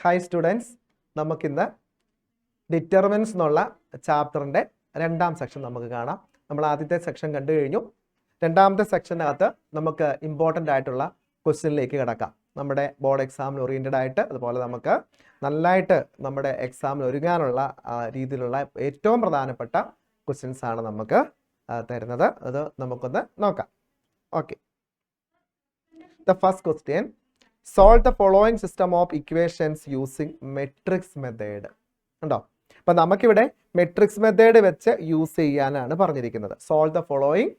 Hi students, നമുക്കിന്ന് determinants എന്നുള്ള ചാപ്റ്ററിൻ്റെ രണ്ടാം സെക്ഷൻ നമുക്ക് കാണാം. നമ്മൾ ആദ്യത്തെ സെക്ഷൻ കണ്ടു കഴിഞ്ഞു. രണ്ടാമത്തെ സെക്ഷനകത്ത് നമുക്ക് ഇമ്പോർട്ടൻ്റ് ആയിട്ടുള്ള ക്വസ്റ്റ്യനിലേക്ക് കിടക്കാം. നമ്മുടെ ബോർഡ് എക്സാമിന് ഓറിയൻറ്റഡ് ആയിട്ട്, അതുപോലെ നമുക്ക് നല്ലതായിട്ട് നമ്മുടെ എക്സാമിന് ഒരുങ്ങാനുള്ള രീതിയിലുള്ള ഏറ്റവും പ്രധാനപ്പെട്ട ക്വസ്റ്റ്യൻസ് ആണ് നമുക്ക് തരുന്നത്. അത് നമുക്കൊന്ന് നോക്കാം. Okay, the first question: solve the following system of equations using matrix method. ഉണ്ടോ? അപ്പം നമുക്കിവിടെ മെട്രിക്സ് മെത്തേഡ് വെച്ച് യൂസ് ചെയ്യാനാണ് പറഞ്ഞിരിക്കുന്നത്. Solve the following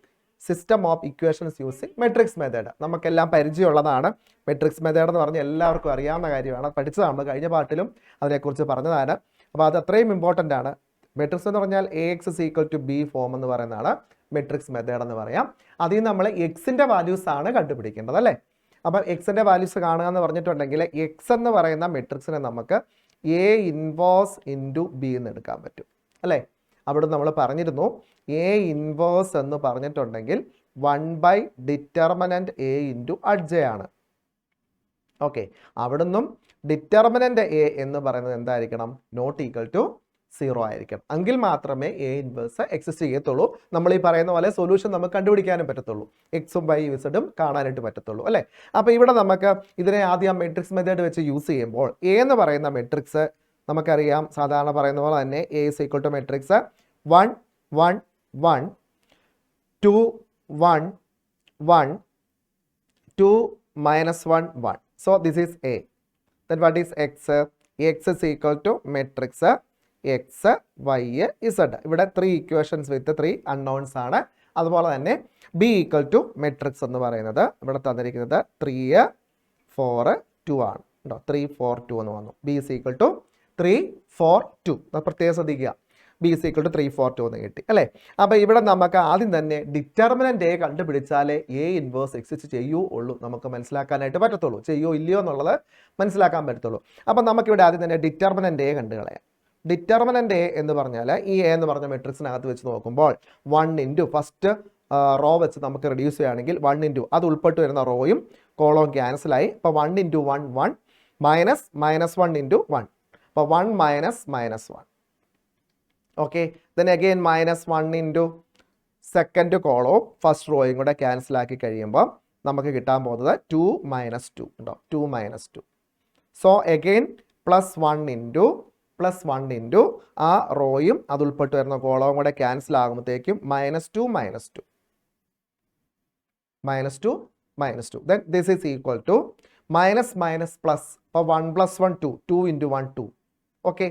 system of equations using matrix method. നമുക്കെല്ലാം പരിചയമുള്ളതാണ്. മെട്രിക്സ് മെത്തേഡ് എന്ന് പറഞ്ഞാൽ എല്ലാവർക്കും അറിയാവുന്ന കാര്യമാണ്, പഠിച്ചതാണ്. നമ്മൾ കഴിഞ്ഞ പാട്ടിലും അതിനെക്കുറിച്ച് പറഞ്ഞതാണ്. അപ്പോൾ അത് അത്രയും ഇമ്പോർട്ടൻ്റ് ആണ്. മെട്രിക്സ് എന്ന് പറഞ്ഞാൽ AX = B ഫോം എന്ന് പറയുന്നതാണ് മെട്രിക്സ് മെത്തേഡ് എന്ന് പറയാം. അതിൽ നിന്ന് നമ്മൾ എക്സിൻ്റെ വാല്യൂസ് ആണ് കണ്ടുപിടിക്കേണ്ടത്, അല്ലേ? അപ്പം എക്സിൻ്റെ വാല്യൂസ് കാണുക എന്ന് പറഞ്ഞിട്ടുണ്ടെങ്കിൽ എക്സ് എന്ന് പറയുന്ന മെട്രിക്സിനെ നമുക്ക് A ഇൻവേഴ്സ് ഇൻറ്റു ബി എന്ന് എടുക്കാൻ പറ്റും, അല്ലേ? അവിടെ നമ്മൾ പറഞ്ഞിരുന്നു A ഇൻവേഴ്സ് എന്ന് പറഞ്ഞിട്ടുണ്ടെങ്കിൽ 1/, ഡിറ്റർമിനൻറ്റ് A ഇൻറ്റു അഡ്ജ ആണ്. ഓക്കെ, അവിടുന്നും ഡിറ്റർമിനൻറ്റ് A എന്ന് പറയുന്നത് എന്തായിരിക്കണം? നോട്ട് ഈക്വൽ ടു 0 ആയിരിക്കണം. എങ്കിൽ മാത്രമേ A ഇൻവേഴ്സ് എക്സിസ്റ്റ് ചെയ്യത്തുള്ളൂ. നമ്മൾ ഈ പറയുന്ന പോലെ സൊല്യൂഷൻ നമുക്ക് കണ്ടുപിടിക്കാനും പറ്റത്തുള്ളൂ, എക്സും വൈ ഇസഡും കാണാനായിട്ട് പറ്റത്തുള്ളൂ, അല്ലേ? അപ്പോൾ ഇവിടെ നമുക്ക് ഇതിനെ ആദ്യം മെട്രിക്സ് മെത്തേഡ് വെച്ച് യൂസ് ചെയ്യുമ്പോൾ A എന്ന് പറയുന്ന മെട്രിക്സ് നമുക്കറിയാം, സാധാരണ പറയുന്ന പോലെ തന്നെ A = matrix 1 1 1 2 1 1 2 -1 1. So this is A. Then what is X? X is = matrix X, Y, Z. ഇവിടെ 3 ഇക്വേഷൻസ് വിത്ത് 3 അൺനോൺസ് ആണ്. അതുപോലെ തന്നെ B = മെട്രിക്സ് എന്ന് പറയുന്നത് ഇവിടെ തന്നിരിക്കുന്നത് 3 4 2 ആണ് കേട്ടോ. 3 4 2 എന്ന് വന്നു. B = 3 4 2. പ്രത്യേകം ശ്രദ്ധിക്കുക, B = 3 4 2 എന്ന് കിട്ടി, അല്ലേ? അപ്പോൾ ഇവിടെ നമുക്ക് ആദ്യം തന്നെ determinant A കണ്ടുപിടിച്ചാലേ A inverse exist ചെയ്യുള്ളൂ നമുക്ക് മനസ്സിലാക്കാനായിട്ട് പറ്റത്തുള്ളൂ. ചെയ്യോ ഇല്ലയോ എന്നുള്ളത് മനസ്സിലാക്കാൻ പറ്റത്തുള്ളൂ. അപ്പം നമുക്കിവിടെ ആദ്യം തന്നെ ഡിറ്റർമിനൻ്റ് A കണ്ടു കളയാം. ഡിറ്റർമിനൻ്റ് A എന്ന് പറഞ്ഞാൽ ഈ A എന്ന് പറഞ്ഞ മെട്രിക്സിനകത്ത് വെച്ച് നോക്കുമ്പോൾ 1 ഇൻറ്റു ഫസ്റ്റ് റോ വെച്ച് നമുക്ക് റെഡ്യൂസ് ചെയ്യുകയാണെങ്കിൽ 1 ഇൻറ്റു അത് ഉൾപ്പെട്ട് വരുന്ന റോയും കോളവും ക്യാൻസലായി. അപ്പോൾ 1 ഇൻറ്റു 1 1 മൈനസ് -1 ഇൻറ്റു 1. അപ്പോൾ 1 -1. Okay, then again -1 into second കോളവും ഫസ്റ്റ് റോയും കൂടെ ക്യാൻസലാക്കി കഴിയുമ്പോൾ നമുക്ക് കിട്ടാൻ പോകുന്നത് 2 -2 ഉണ്ടോ. 2 -2. സോ അഗെയിൻ +1 ഇൻറ്റു ആ റോയും അത് ഉൾപ്പെട്ട് വരുന്ന കോളവും കൂടെ ക്യാൻസൽ ആകുമ്പോഴത്തേക്കും -2 -2. Then this is equal to minus plus. അപ്പോൾ 1 + 1 2. 2 ഇൻറ്റു 1 2. ഓക്കെ,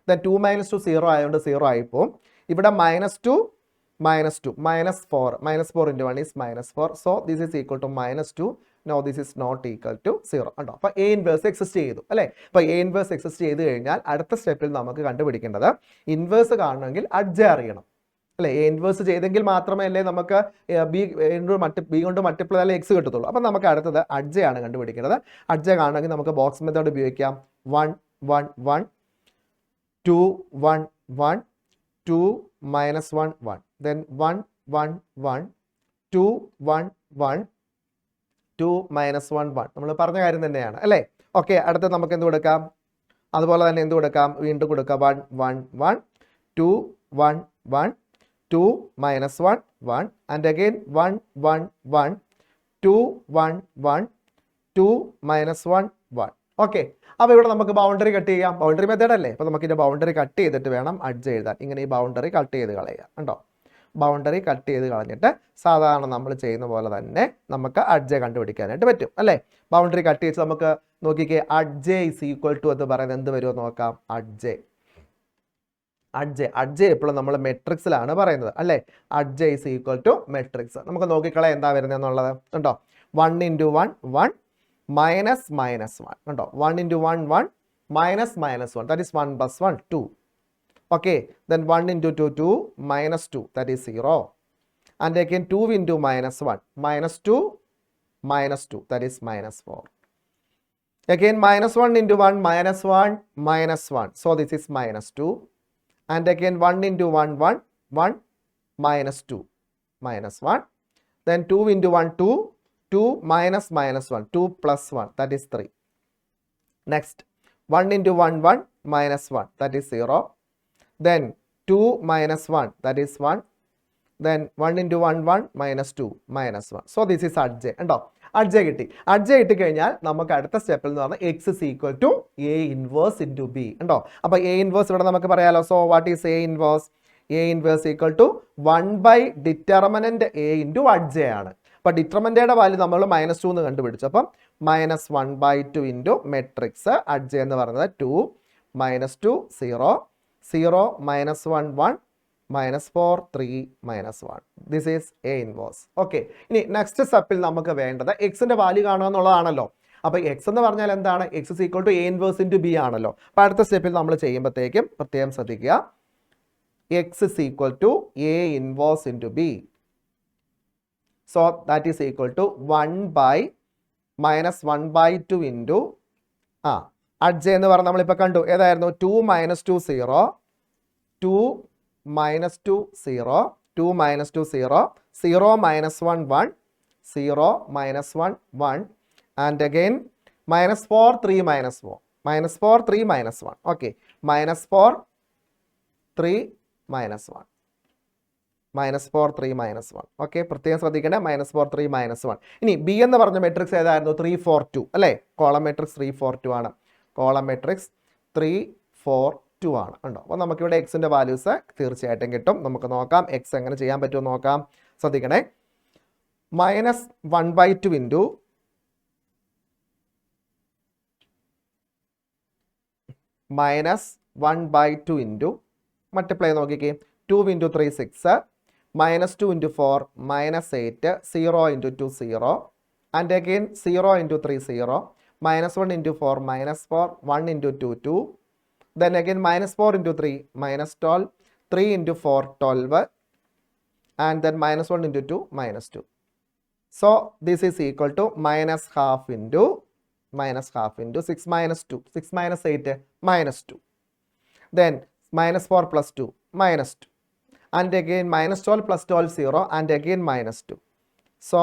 ദെൻ 2 - 2 0 ആയതുകൊണ്ട് 0 ആയിപ്പോൾ ഇവിടെ -2 -2 -4 into 1 is -4. So this is equal to -2. No, this is not equal to 0. ഉണ്ടോ? അപ്പോൾ A ഇൻവേഴ്സ് എക്സിസ്റ്റ് ചെയ്തു, അല്ലേ? അപ്പോൾ A ഇൻവേഴ്സ് എക്സിസ്റ്റ് ചെയ്ത് കഴിഞ്ഞാൽ അടുത്ത സ്റ്റെപ്പിൽ നമുക്ക് കണ്ടുപിടിക്കേണ്ടത് ഇൻവേഴ്സ് കാണണമെങ്കിൽ അഡ്ജ അറിയണം, അല്ലേ? A ഇൻവേഴ്സ് ചെയ്തെങ്കിൽ മാത്രമേ അല്ലേ നമുക്ക് B കൊണ്ട് മൾട്ടിപ്ലൈ അല്ലെ എക്സ് കിട്ടത്തുള്ളൂ. അപ്പം നമുക്ക് അടുത്തത് അഡ്ജയാണ് കണ്ടുപിടിക്കേണ്ടത്. അഡ്ജ കാണണമെങ്കിൽ നമുക്ക് ബോക്സ് മെത്തേഡ് ഉപയോഗിക്കാം. 1 1 1 2 1 1 2 -1 1. Then 1 1 1 2 1 1 2 -1 1. നമ്മൾ പറഞ്ഞ കാര്യം തന്നെയാണ്, അല്ലേ? ഓക്കെ, അടുത്ത നമുക്ക് എന്ത് കൊടുക്കാം? അതുപോലെ തന്നെ എന്ത് കൊടുക്കാം? വീണ്ടും കൊടുക്കാം 1 1 1 2 1 1 2 -1 1 ആൻഡ് അഗെയിൻ 1 1 1 2 1 1 2 -1 1. ഓക്കെ, അപ്പോൾ ഇവിടെ നമുക്ക് ബൗണ്ടറി കട്ട് ചെയ്യാം. ബൗണ്ടറി മെത്തേഡ് അല്ലേ? അപ്പോൾ നമുക്ക് ഇതിൻ്റെ ബൗണ്ടറി കട്ട് ചെയ്തിട്ട് വേണം അഡ്ജ എഴുതാൻ. ഇങ്ങനെ ഈ ബൗണ്ടറി കട്ട് ചെയ്ത് കളയാം, ഉണ്ടോ? ബൗണ്ടറി കട്ട് ചെയ്ത് കളഞ്ഞിട്ട് സാധാരണ നമ്മൾ ചെയ്യുന്ന പോലെ തന്നെ നമുക്ക് അഡ്ജ കണ്ടുപിടിക്കാനായിട്ട് പറ്റും, അല്ലേ? ബൗണ്ടറി കട്ട് ചെയ്ത് നമുക്ക് നോക്കിക്കേ, അഡ്ജ = എന്ന് പറയുന്നത് എന്ത് വരുമോ നോക്കാം. അഡ്ജ എപ്പോഴും നമ്മൾ മെട്രിക്സിലാണ് പറയുന്നത്, അല്ലേ? അഡ്ജ = മെട്രിക്സ്. നമുക്ക് നോക്കിക്കളയാം എന്താ വരുന്നത് എന്നുള്ളത്, ഉണ്ടോ? 1 ഇൻറ്റു 1 1 -1 ഉണ്ടോ. 1 into 1 1 -1. That is 1 + 1 2. Okay, then 1 into 2 2 -2, that is 0. And again 2 into -1 -2 -2, that is -4. Again -1 into 1 -1 -1, so this is -2. And again 1 into 1 1 1 -2 -1. Then 2 into 1 2 2 -1 2 + 1, that is 3. Next 1 into 1 1 minus 1 that is 0, then 2 minus 1 that is 1, then 1 into 1 1 minus 2 minus 1. So this is adj ഉണ്ടോ. adj കിട്ടി. adj കിട്ടി കഴിഞ്ഞാൽ നമുക്ക് അടുത്ത സ്റ്റെപ്പിൽ എന്ന് പറഞ്ഞാൽ x is equal to a inverse into b ഉണ്ടോ. അപ്പോൾ a inverse ഇവിടെ നമുക്ക് പറയാലോ. So what is a inverse? a inverse equal to 1 by determinant a into adj ആണ്. അപ്പോൾ ഡിറ്റർമിനന്റിന്റെ വാല്യൂ നമ്മൾ -2 എന്ന് കണ്ടുപിടിച്ചു. അപ്പം -1/2 ഇൻറ്റു മെട്രിക്സ് adj എന്ന് പറയുന്നത് 2 -2 0 0 -1 1 -4 3 -1. This is A inverse. Okay, ഇനി നെക്സ്റ്റ് സ്റ്റെപ്പിൽ നമുക്ക് വേണ്ടത് എക്സിന്റെ വാല്യൂ കാണുക എന്നുള്ളതാണല്ലോ. അപ്പോൾ എക്സ് എന്ന് പറഞ്ഞാൽ എന്താണ്? X is equal to A inverse into B ആണല്ലോ. അപ്പോൾ അടുത്ത സ്റ്റെപ്പിൽ നമ്മൾ ചെയ്യുമ്പോഴത്തേക്കും പ്രത്യേകം ശ്രദ്ധിക്കുക, X is equal to A inverse into B. So that is equal to 1/-1/2 into adj എന്ന് പറഞ്ഞാൽ നമ്മളിപ്പോൾ കണ്ടു ഏതായിരുന്നു? 2 -2 0 2 -2 0 2 -2 0 0 -1 1 0 -1 1 and again -4 3 -4 -4 3 -1. okay, -4 3 -1 -4 3 -1. ഓക്കെ, പ്രത്യേകം ശ്രദ്ധിക്കണേ, -4 3 -1. ഇനി ബി എന്ന് പറഞ്ഞ മെട്രിക്സ് ഏതായിരുന്നു? 3 4 2 അല്ലേ? കോളം മെട്രിക്സ് 3 4 2 ആണ്. കോളം മെട്രിക്സ് 3 4 2 ആണ് ഉണ്ടോ. അപ്പോൾ നമുക്കിവിടെ എക്സിൻ്റെ വാല്യൂസ് തീർച്ചയായിട്ടും കിട്ടും. നമുക്ക് നോക്കാം എക്സ് എങ്ങനെ ചെയ്യാൻ പറ്റുമോ നോക്കാം. ശ്രദ്ധിക്കണേ, -1/2 ഇൻറ്റു -1/2 ഇൻറ്റു മൾട്ടിപ്ലൈ നോക്കിക്കേ, 2 into 3 6 -2 into 4 -8 0 into 2 0 and again 0 into 3 0 -1 into 4 -4 1 into 2 2 then again -4 into 3 -12 3 into 4 12 and then -1 into 2 -2. So this is equal to -half into 6 minus 2 6 minus 8 -2 then -4 plus 2 -2 and again -12 plus 12 0 and again -2. So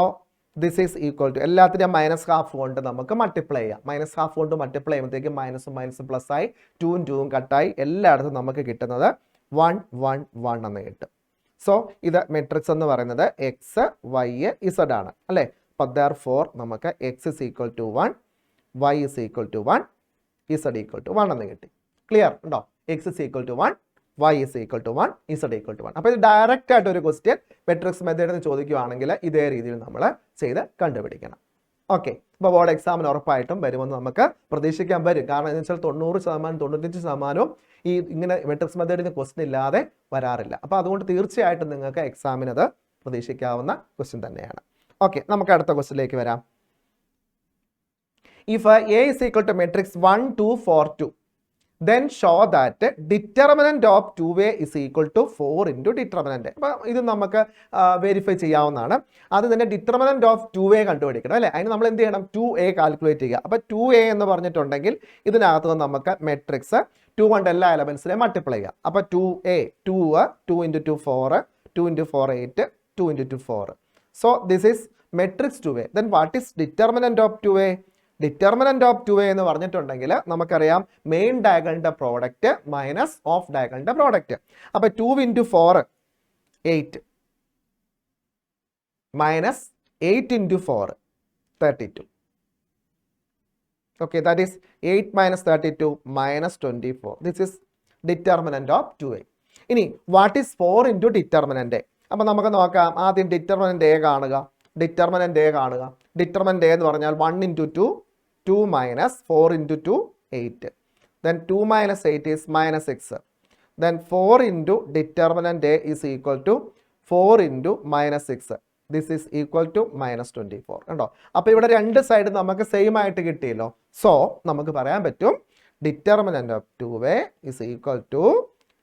this is equal to എല്ലാത്തിനും -half കൊണ്ട് നമുക്ക് multiply ചെയ്യാം. -half കൊണ്ട് multiply ചെയ്യുമ്പോഴത്തേക്കും മൈനസും മൈനസും plus ആയി 2ഉം 2ഉം കട്ടായി എല്ലായിടത്തും നമുക്ക് കിട്ടുന്നത് 1 1 1 എന്ന് കിട്ടും. സോ ഇത് മെട്രിക്സ് എന്ന് പറയുന്നത് എക്സ് വൈ ഇസഡ് ആണ് അല്ലേ. അപ്പോൾ therefore നമുക്ക് X is equal to 1 Y is equal to 1 Z equal to 1 എന്ന് കിട്ടി. ക്ലിയർ ഉണ്ടോ? X is equal to 1 y is equal to 1 z equal to 1. അപ്പോൾ ഇത് ഡയറക്റ്റ് ആയിട്ട് ഒരു ക്വസ്റ്റ്യൻ മെട്രിക്സ് മെത്തേഡിൽ ചോദിക്കുകയാണെങ്കിൽ ഇതേ രീതിയിൽ നമ്മൾ ചെയ്ത് കണ്ടുപിടിക്കണം. ഓക്കെ, അപ്പോൾ ബോർഡ് എക്സാമിന് ഉറപ്പായിട്ടും വരുമെന്ന് നമുക്ക് പ്രതീക്ഷിക്കാൻ വരും. കാരണം എന്ന് വെച്ചാൽ 90% 95% ഈ ഇങ്ങനെ മെട്രിക്സ് മെത്തേഡിന് ക്വസ്റ്റ്യൻ ഇല്ലാതെ വരാറില്ല. അപ്പോൾ അതുകൊണ്ട് തീർച്ചയായിട്ടും നിങ്ങൾക്ക് എക്സാമിന് അത് പ്രതീക്ഷിക്കാവുന്ന ക്വസ്റ്റ്യൻ തന്നെയാണ്. ഓക്കെ, നമുക്ക് അടുത്ത ക്വസ്റ്റ്യനിലേക്ക് വരാം. If A is equal to matrix 1 2 4 2 then show that determinant of 2a is equal to 4 into determinant. അപ്പോൾ ഇത് നമുക്ക് വെരിഫൈ ചെയ്യാവുന്നതാണ്. അത് തന്നെ ഡിറ്റർമിനന്റ് ഓഫ് 2a കണ്ടുപിടിക്കണം അല്ലേ. അതിന് നമ്മൾ എന്ത് ചെയ്യണം? 2a കാൽക്കുലേറ്റ് ചെയ്യുക. അപ്പോൾ 2a എന്ന് പറഞ്ഞിട്ടുണ്ടെങ്കിൽ ഇതിനകത്ത് നമുക്ക് മെട്രിക്സ് 2 കൊണ്ട് എല്ലാ എലമെന്റ്സിനെയും മൾട്ടിപ്ലൈ ചെയ്യാം. അപ്പോൾ 2a 2 into 2 4 2 into 4 8 2 into 2 4. So this is matrix 2a. Then what is determinant of 2a? Determinant of 2a എന്ന് പറഞ്ഞിട്ടുണ്ടെങ്കിൽ നമുക്കറിയാം മെയിൻ ഡയഗണലിന്റെ പ്രോഡക്റ്റ് മൈനസ് ഓഫ് ഡയഗണലിന്റെ പ്രോഡക്റ്റ്. അപ്പൊ 2 into 4 8 മൈനസ് 8 into 4 32. Okay, that is 8 minus 32 minus 24. This is determinant of 2a. ഇനി what is 4 into determinant a? അപ്പൊ നമുക്ക് നോക്കാം. ആദ്യം ഡിറ്റർമിനന്റ് a കാണുക. ഡിറ്റർമിനന്റ് a കാണുക. ഡിറ്റർമിനന്റ് a എന്ന് പറഞ്ഞാൽ 1 into 2 2 minus 4 into 2 8. Then 2 minus 8 is minus 6. Then 4 into determinant a is equal to 4 into minus 6. This is equal to minus 24. കണ്ടോ? അപ്പോൾ ഇവിടെ രണ്ട് സൈഡ് നമുക്ക് സെയിം ആയിട്ട് കിട്ടിയല്ലോ. സോ നമുക്ക് പറയാൻ പറ്റും determinant of 2a is equal to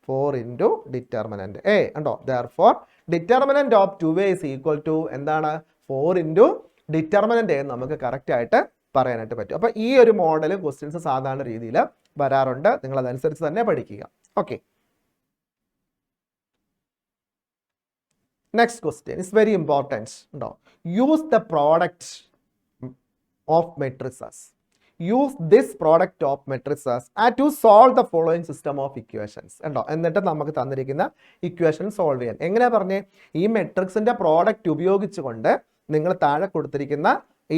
4 into determinant a. കണ്ടോ? Therefore determinant of 2a is equal to എന്താണ്? 4 into determinant a നമുക്ക് കറക്റ്റ് ആയിട്ട് പറയാനായിട്ട് പറ്റും. അപ്പോൾ ഈ ഒരു മോഡൽ ക്വസ്റ്റ്യൻസ് സാധാരണ രീതിയിൽ വരാറുണ്ട്. നിങ്ങൾ അതനുസരിച്ച് തന്നെ പഠിക്കുക. Okay, next question is very important. ഉണ്ടോ? Use the product of matrices. Use this product of matrices to solve the following system of equations ഉണ്ടോ. എന്നിട്ട് നമുക്ക് തന്നിരിക്കുന്ന ഇക്വേഷൻ സോൾവ് ചെയ്യാൻ എങ്ങനെയാ പറഞ്ഞേ, ഈ മെട്രിക്സിന്റെ പ്രോഡക്റ്റ് ഉപയോഗിച്ചുകൊണ്ട് നിങ്ങൾ താഴെ കൊടുത്തിരിക്കുന്ന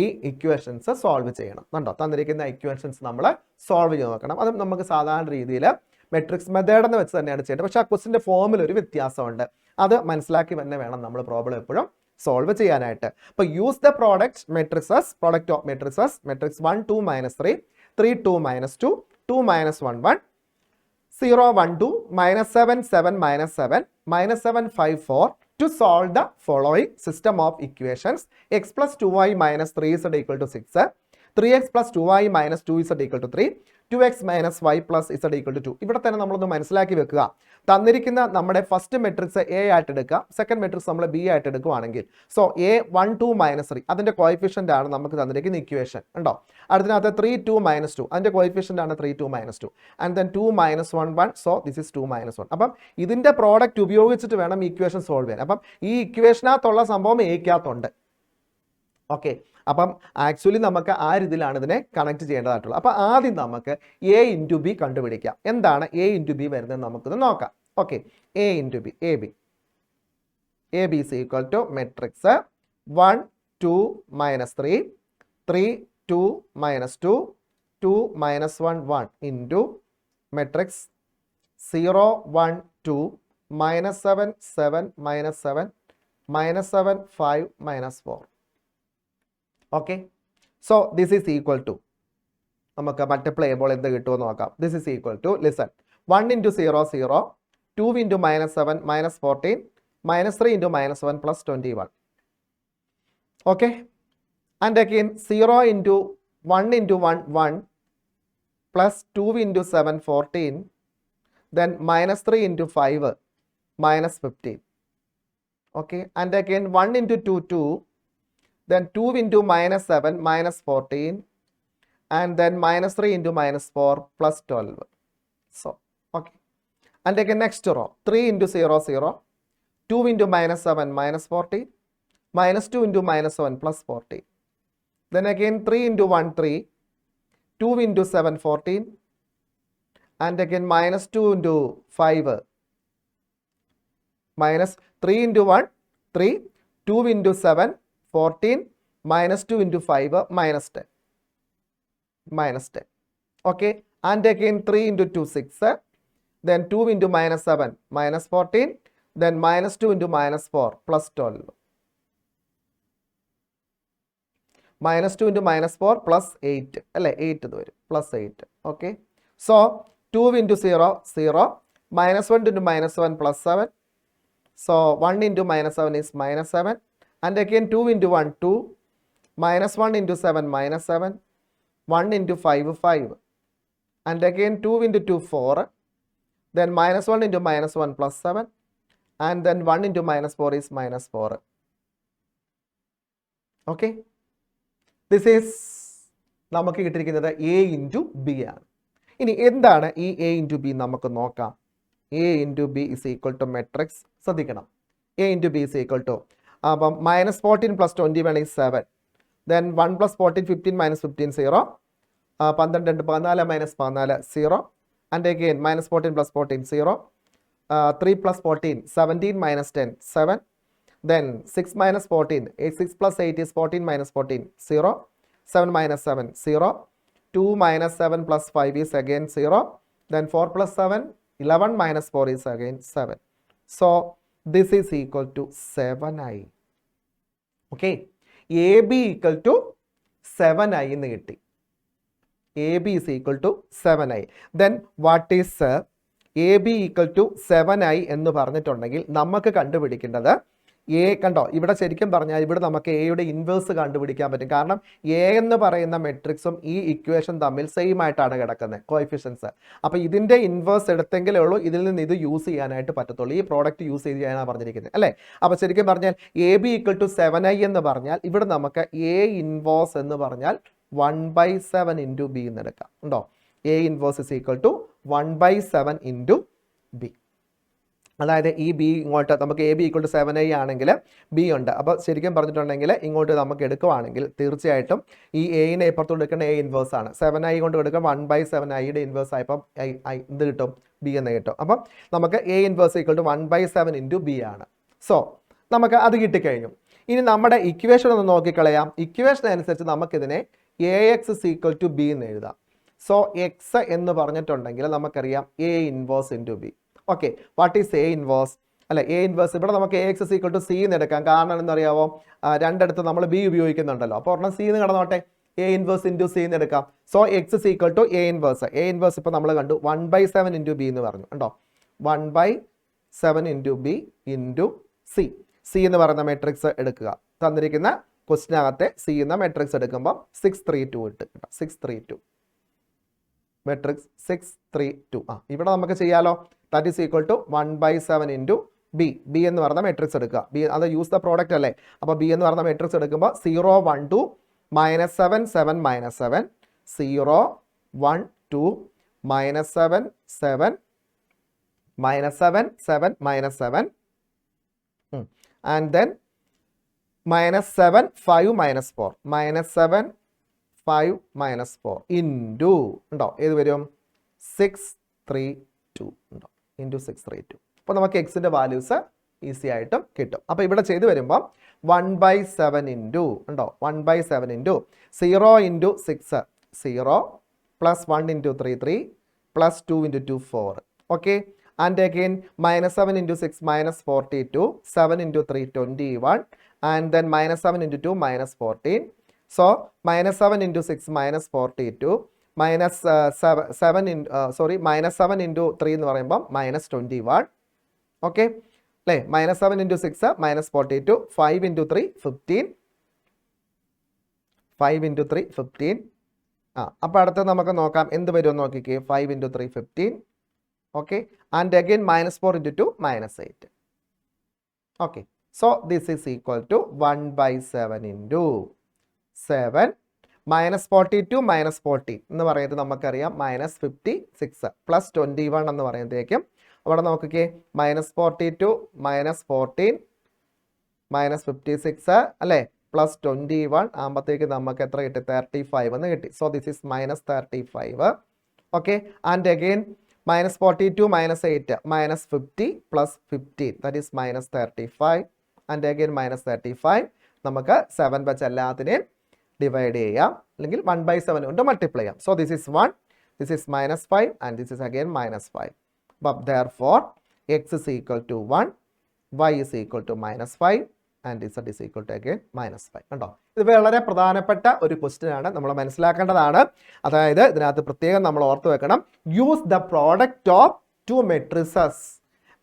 ഈ ഇക്വേഷൻസ് സോൾവ് ചെയ്യണം കണ്ടോ. തന്നിരിക്കുന്ന ഇക്വേഷൻസ് നമ്മൾ സോൾവ് ചെയ്ത് നോക്കണം. അത് നമുക്ക് സാധാരണ രീതിയിൽ മെട്രിക്സ് മെത്തേഡ് എന്ന് വെച്ച് തന്നെയാണ് ചെയ്യേണ്ടത്. പക്ഷേ ആ ക്വസ്റ്റിന്റെ ഫോമിൽ ഒരു വ്യത്യാസമുണ്ട്. അത് മനസ്സിലാക്കി തന്നെ വേണം നമ്മൾ പ്രോബ്ലം എപ്പോഴും സോൾവ് ചെയ്യാനായിട്ട്. അപ്പോൾ use the product matrixes, product of matrixes, matrix 1 2 -3 3 2 -2 2 -1 1 0 1 2 -7 7 -7 -7 5 4 to solve the following system of equations. X plus 2y minus 3 z equal to 6, 3x plus 2y minus 2z equal to 3, 2x minus y plus z equal to 2. ഇവിടെ തന്നെ നമ്മളൊന്ന് മനസ്സിലാക്കി വെക്കുക. തന്നിരിക്കുന്ന നമ്മുടെ first matrix A ആയിട്ട് എടുക്കുക, second matrix നമ്മൾ ബി ആയിട്ട് എടുക്കുകയാണെങ്കിൽ സോ എ 1 2 -3 അതിൻ്റെ കോയിഫിഷ്യൻ്റ് ആണ് നമുക്ക് തന്നിരിക്കുന്ന ഇക്വേഷൻ ഉണ്ടോ. അടുത്തതിനകത്ത് 3 2 -2 അതിൻ്റെ കോയിഫിഷ്യൻ്റ് ആണ് 3 2 -2 and then 2 -1 1 so this is 2 -1. അപ്പം ഇതിൻ്റെ പ്രോഡക്റ്റ് ഉപയോഗിച്ചിട്ട് വേണം ഇക്വേഷൻ സോൾവ് ചെയ്യാൻ. അപ്പം ഈ ഇക്വേഷനകത്തുള്ള സംഭവം എക്കകത്തുണ്ട്. ഓക്കെ, അപ്പം ആക്ച്വലി നമുക്ക് ആ രീതിയിലാണ് ഇതിനെ കണക്ട് ചെയ്യേണ്ടതായിട്ടുള്ളത്. അപ്പം ആദ്യം നമുക്ക് എ ഇൻറ്റു ബി കണ്ടുപിടിക്കാം. എന്താണ് എ ഇൻറ്റു ബി വരുന്നത് നമുക്കൊന്ന് നോക്കാം. Okay, A into B, A B is equal to matrix 1 2 -3 3 2 -2 2 -1 1 into matrix 0 1 2 -7 7 -7 -7 5 -4. Okay, so this is equal to നമുക്ക് മൾട്ടിപ്ലൈ ചെയ്യുമ്പോൾ എന്ത് കിട്ടുമെന്ന് നോക്കാം. This is equal to listen 1 × 0 0 2 × -7 -14 -3 × -1 +21. Okay, and again 0 × 1 × 1 1 plus 2 × 7 14 then -3 × 5 -15. Okay, and again 1 × 2 2 then 2 × -7 -14 and then -3 × -4 +12. So okay, and again next row 3 × 0 0 2 × -7 -14 -2 × -7 +14. Then again 3 × 1 3 2 × 7 14 and again -2 × 5 -3 × 1 3 2 × 7 14 -2 × 5 -10. Okay, and again 3 × 2 6 then 2 × -7 -14 then -2 × -4 +12 -2 × -4 +8 അല്ലേ 8 ഇത് വരും +8. Okay, so 2 × 0 0 -1 × -7 +7 so 1 × -7 is -7 and again 2 × 1 2 -1 × 7 -7 1 × 5 5 and again 2 × 2 4 then -1 × -1 +7 and then 1 × -4 is -4. Okay, this is നമുക്ക് കിട്ടിയിരിക്കുന്നത് a × b ആണ്. ഇനി എന്താണ് ഈ a × b നമുക്ക് നോക്കാം. a × b is equal to matrix ശ്രദ്ധിക്കണം. a × b is equal to അപ്പം -14 + 21 is 7 then 1 + 14 15 -15 0 12 2 14 -14 0 and again -14 + 14 0 3 + 14 17 -10 7 then 6 - 14 6 + 8 is 14 -14 0 7 -7 0 2 -7 + 5 is again 0 then 4 + 7 11 -4 is again 7. So this is equal to 7i. Okay, AB equal to 7i എന്ന് കിട്ടി. AB is equal to 7i. Then what is AB equal to 7i എന്ന് പറഞ്ഞിട്ടുണ്ടെങ്കിൽ നമുക്ക് കണ്ടുപിടിക്കേണ്ടത് A കണ്ടോ. ഇവിടെ ശരിക്കും പറഞ്ഞാൽ ഇവിടെ നമുക്ക് എയുടെ ഇൻവേഴ്സ് കണ്ടുപിടിക്കാൻ പറ്റും. കാരണം എ എന്ന് പറയുന്ന മെട്രിക്സും ഈ ഇക്വേഷൻ തമ്മിൽ സെയിം ആയിട്ടാണ് കിടക്കുന്നത് കോഎഫിഷ്യൻസ്. അപ്പോൾ ഇതിൻ്റെ ഇൻവേഴ്സ് എടുത്തെങ്കിലേ ഉള്ളൂ ഇതിൽ നിന്ന് ഇത് യൂസ് ചെയ്യാനായിട്ട് പറ്റത്തുള്ളൂ. ഈ പ്രോഡക്റ്റ് യൂസ് ചെയ്യാനാണ് പറഞ്ഞിരിക്കുന്നത് അല്ലേ. അപ്പോൾ ശരിക്കും പറഞ്ഞാൽ A B equal to 7i എന്ന് പറഞ്ഞാൽ ഇവിടെ നമുക്ക് എ ഇൻവേഴ്സ് എന്ന് പറഞ്ഞാൽ 1/7 × b എന്ന് എടുക്കാം ഉണ്ടോ. A inverse is equal to 1/7 × b. അതായത് ഈ ബി ഇങ്ങോട്ട് നമുക്ക് A B equal to 7i ആണെങ്കിൽ ബി ഉണ്ട്. അപ്പോൾ ശരിക്കും പറഞ്ഞിട്ടുണ്ടെങ്കിൽ ഇങ്ങോട്ട് നമുക്ക് എടുക്കുവാണെങ്കിൽ തീർച്ചയായിട്ടും ഈ എയിനെ ഇപ്പുറത്തോട്ട് എടുക്കുന്ന എ ഇൻവേഴ്സ് ആണ്. 7i കൊണ്ട് എടുക്കുക 1/7iയുടെ ഇൻവേഴ്സ് ആയപ്പോൾ എന്ത് കിട്ടും? ബി എന്ന് കിട്ടും. അപ്പം നമുക്ക് A inverse equal to 1/7 into B ആണ്. സോ നമുക്ക് അത് കിട്ടിക്കഴിഞ്ഞു. ഇനി നമ്മുടെ ഇക്വേഷൻ ഒന്ന് നോക്കിക്കളയാം. ഇക്വേഷൻ അനുസരിച്ച് നമുക്കിതിനെ A X is equal to B എന്ന് എഴുതാം. സോ എക്സ് എന്ന് പറഞ്ഞിട്ടുണ്ടെങ്കിൽ നമുക്കറിയാം A inverse into B. Okay, what is A inverse? അല്ല, എ ഇൻവേഴ്സ് ഇവിടെ നമുക്ക് A X equal to C എന്ന് എടുക്കാം. കാരണം എന്നറിയാമോ, രണ്ടിടത്ത് നമ്മൾ ബി ഉപയോഗിക്കുന്നുണ്ടല്ലോ. അപ്പോൾ ഒരെണ്ണം സി എന്ന് കിടന്നോട്ടെ, എ ഇൻവേഴ്സ് ഇൻറ്റു സി എന്ന് എടുക്കാം. So X is equal to A inverse. A inverse ഇപ്പോൾ നമ്മൾ കണ്ടു 1/7 ഇൻറ്റു ബി എന്ന് പറഞ്ഞു കണ്ടോ. 1/7 into B into C. C എന്ന് പറയുന്ന മെട്രിക്സ് എടുക്കുക. തന്നിരിക്കുന്ന ക്വസ്റ്റിനകത്തെ സി എന്ന മെട്രിക്സ് എടുക്കുമ്പോൾ 632 ഇട്ട് കേട്ടോ. 632 മെട്രിക്സ് 632. ഇവിടെ നമുക്ക് ചെയ്യാലോ. That is equal to 1/7 into B. B എന്ന് പറയുന്ന മെട്രിക്സ് എടുക്കുക. ബി അത് യൂസ് ദ പ്രോഡക്റ്റ് അല്ലേ. അപ്പോൾ ബി എന്ന് പറയുന്ന മെട്രിക്സ് എടുക്കുമ്പോൾ 0 1 2 -7 7 -7 0 1 2 -7 7 -7 7 -7 and then -7 5 -4 -7 5 -4 ഇൻറ്റു ഉണ്ടോ ഏത് വരും 632 ഉണ്ടോ ഇൻറ്റു 632. അപ്പോൾ നമുക്ക് എക്സിൻ്റെ വാല്യൂസ് ഈസി ആയിട്ടും കിട്ടും. അപ്പോൾ ഇവിടെ ചെയ്ത് വരുമ്പോൾ 1/7 ഇൻറ്റു ഉണ്ടോ 1/7 into 0 into 6 0 plus 1 into 3 3 plus 2 into 2 4. Okay, and again -7 into 6 -42 7 into 3 21 and then -7 into 2 -14. So -7 into 6 -42 -7 into 3 എന്ന് പറയുമ്പോൾ -21. ഓക്കെ അല്ലേ. -7 into 6 -42 5 into 3 15 5 into 3 15. അപ്പോൾ അടുത്ത് നമുക്ക് നോക്കാം എന്ത് വരുമെന്ന് നോക്കിക്കേ. 5 into 3 15. Okay, and again -4 into 2 -8. Okay, so this is equal to 1/7 into 7 -42 -14 എന്ന് പറയുന്നത് നമുക്കറിയാം -56 പ്ലസ് 21 എന്ന് പറയുമ്പോഴേക്കും അവിടെ നോക്കിക്കേ -42 -14 -56 അല്ലേ പ്ലസ് 21 ആകുമ്പോഴത്തേക്ക് നമുക്ക് എത്ര കിട്ടി 35 എന്ന് കിട്ടി. So this is -35. Okay, and again -42 -8 -50 plus 15 that is -35 and again -35 നമുക്ക് 7 വെച്ച് എല്ലാത്തിനെയും ഡിവൈഡ് ചെയ്യാം അല്ലെങ്കിൽ 1/7 കൊണ്ട് മൾട്ടിപ്ലൈ ചെയ്യാം. So this is 1 this is -5 and this is again -5. But therefore x is equal to 1 y is equal to -5 and z is equal to again -5. കണ്ടോ, ഇത് വളരെ പ്രധാനപ്പെട്ട ഒരു ക്വസ്റ്റ്യൻ ആണ്, നമ്മൾ മനസ്സിലാക്കേണ്ടതാണ്. അതായത് ഇതിനകത്ത് പ്രത്യേകം നമ്മൾ ഓർത്ത് വെക്കണം, use the product of two matrices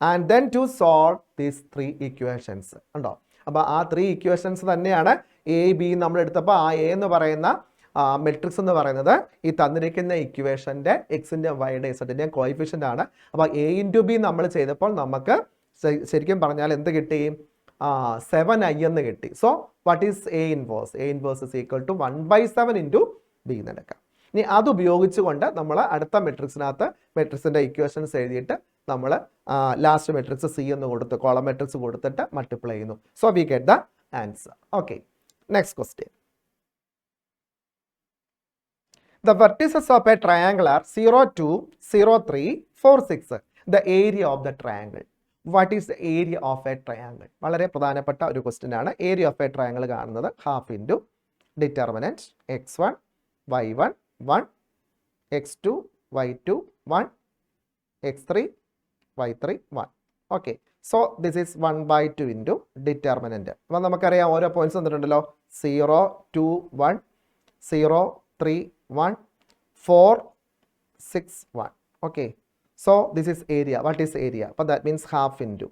and then to solve these 3 equations. കണ്ടോ, അപ്പോൾ ആ 3 ഇക്വേഷൻസ് തന്നെയാണ് എ ബി നമ്മൾ എടുത്തപ്പോൾ ആ എ എന്ന് പറയുന്ന മെട്രിക്സ് എന്ന് പറയുന്നത് ഈ തന്നിരിക്കുന്ന ഇക്വേഷൻ്റെ എക്സിൻ്റെ വൈയുടെ ഇസഡിൻ്റെയും കോയിഫിഷ്യൻ്റ് ആണ്. അപ്പോൾ എ ഇൻറ്റു ബി നമ്മൾ ചെയ്തപ്പോൾ നമുക്ക് ശരിക്കും പറഞ്ഞാൽ എന്ത് കിട്ടി 7i എന്ന് കിട്ടി. So what is A inverse? A inverse is equal to 1/7 into B എന്ന് എടുക്കാം. ഇനി അത് ഉപയോഗിച്ചുകൊണ്ട് നമ്മൾ അടുത്ത മെട്രിക്സിനകത്ത് മെട്രിക്സിൻ്റെ ഇക്വേഷൻസ് എഴുതിയിട്ട് നമ്മൾ ലാസ്റ്റ് മെട്രിക്സ് സി എന്ന് കൊടുത്ത് കോളം മെട്രിക്സ് കൊടുത്തിട്ട് മൾട്ടിപ്ലൈ ചെയ്യുന്നു. So we get the answer. Okay, next question. The vertices of a triangle are 0 2 0 3 4 6. The area of the triangle. What is the area of a triangle? വളരെ പ്രധാനപ്പെട്ട ഒരു question ആണ്. Area of a triangle കാണുന്നത് half into determinant x1 y1 1 x2 y2 1 x3 y3 1. Okay, so this is 1/2 into determinant. അപ്പോൾ നമുക്കറിയാം ഓരോ points തന്നിട്ടുണ്ടല്ലോ 0 2 1 0 3 1 4 6 1. Okay, so this is area. What is area? But that means half into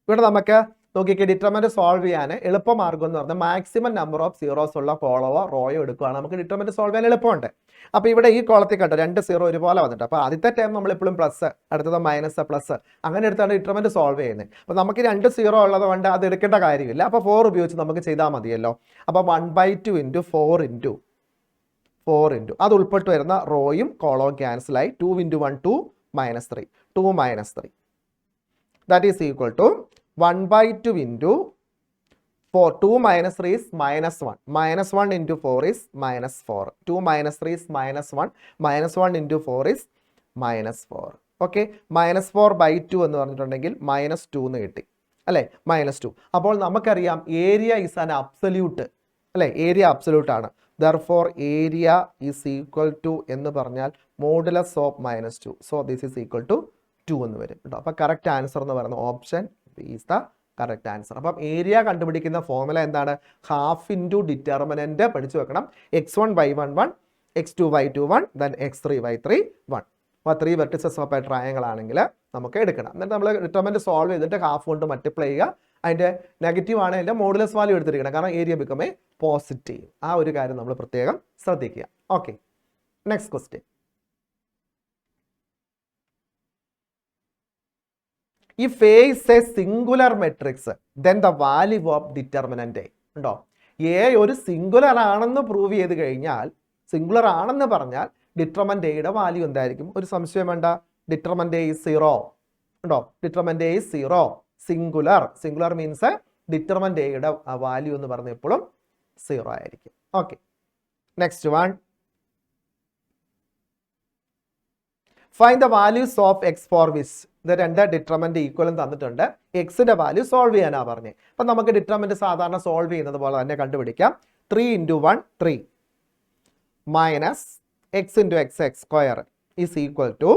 ഇവിടെ നമുക്ക് നോക്കിക്കേ determinant solve ചെയ്യാൻ എളുപ്പമാർഗ്ഗം എന്ന് പറഞ്ഞാൽ maximum number of zeros ഉള്ള കോളമോ റോയോ എടുക്കുകയാണ് നമുക്ക് ഡിറ്റർമിനന്റ് സോൾവ് ചെയ്യാൻ എളുപ്പമുണ്ട്. അപ്പോൾ ഇവിടെ ഈ കോളത്തിൽ കണ്ടോ 2 0 ഒരുപോലെ വന്നിട്ട്, അപ്പോൾ ആദ്യത്തെ ടൈം നമ്മൾ എപ്പോഴും പ്ലസ്, അടുത്തത് മൈനസ് പ്ലസ്, അങ്ങനെ എടുത്താണ് ഡിറ്റർമിനന്റ് സോൾവ് ചെയ്യുന്നത്. അപ്പോൾ നമുക്ക് 2 0 ഉള്ളത് കൊണ്ട് അത് എടുക്കേണ്ട കാര്യമില്ല. അപ്പോൾ 4 ഉപയോഗിച്ച് നമുക്ക് ചെയ്താൽ മതിയല്ലോ. അപ്പോൾ 1/2 ഇൻറ്റു 4 ഇൻറ്റു അത് ഉൾപ്പെട്ട് വരുന്ന റോയും കോളവും ക്യാൻസലായി 2 × 1 2 minus 3. 2 minus 3. That is equal to 1 by 2 into 4. 2 minus 3 is minus 1. Minus 1 into 4 is minus 4. 2 minus 3 is minus 1. Minus 1 into 4 is minus 4. Okay. Minus 4 by 2 എന്ന് പറഞ്ഞിട്ടുണ്ടെങ്കിൽ minus 2 എന്ന് കിട്ടി അല്ലേ, minus 2. അപ്പോൾ നമുക്കറിയാം ഏരിയ ഇസ് ആൻ അബ്സല്യൂട്ട് അല്ലേ, area absolute ആണ്. Therefore area is equal to എന്ന് പറഞ്ഞാൽ modulus of minus 2. So this is equal to 2 എന്ന് വരും കേട്ടോ. അപ്പോൾ കറക്റ്റ് ആൻസർ എന്ന് പറയുന്ന option is the correct answer. അപ്പം ഏരിയ കണ്ടുപിടിക്കുന്ന ഫോർമുല എന്താണ്? ഹാഫ് ഇൻറ്റു ഡിറ്റർമിനൻറ്റ് പഠിച്ചു വെക്കണം. x1 y1 1, x2 y2 1, then x3 y3 1. അപ്പോൾ 3 വെർട്ടിസസ് ഓഫ് എ ട്രയാങ്കിൾ ആണെങ്കിൽ നമുക്ക് എടുക്കണം. എന്നിട്ട് നമ്മൾ ഡിറ്റർമിനൻറ്റ് സോൾവ് ചെയ്തിട്ട് ഹാഫ് കൊണ്ട് മൾട്ടിപ്ലൈ ചെയ്യുക. അതിൻ്റെ നെഗറ്റീവ് ആണ് അതിൻ്റെ മോഡുലസ് വാല്യൂ എടുത്തിരിക്കണം, കാരണം ഏരിയ ബിക്കം എ പോസിറ്റീവ്. ആ ഒരു കാര്യം നമ്മൾ പ്രത്യേകം ശ്രദ്ധിക്കുക. Okay, next question. If A is a singular matrix, then the value of determinant A. ഉണ്ടോ? A ഒരു സിംഗുലർ ആണെന്ന് പ്രൂവ് ചെയ്ത് കഴിഞ്ഞാൽ, സിംഗുലർ ആണെന്ന് പറഞ്ഞാൽ ഡിറ്റർമിനന്റ് എയുടെ വാല്യൂ എന്തായിരിക്കും? ഒരു സംശയം വേണ്ട. Determinant A is 0. ഉണ്ടോ? Determinant A is 0. Singular. Singular means determinant എയുടെ വാല്യൂ എന്ന് പറഞ്ഞ എപ്പോഴും 0 ആയിരിക്കും. Okay, next one. Find the values of X for which. ഇത് രണ്ട് ഡിറ്റർമിനന്റ് ഈക്വലും തന്നിട്ടുണ്ട്. എക്സിന്റെ വാല്യൂ സോൾവ് ചെയ്യാനാണ് പറഞ്ഞത്. അപ്പം നമുക്ക് ഡിറ്റർമിനന്റ് സാധാരണ സോൾവ് ചെയ്യുന്നത് പോലെ തന്നെ കണ്ടുപിടിക്കാം. 3 into 1 3 minus X into X X square is equal to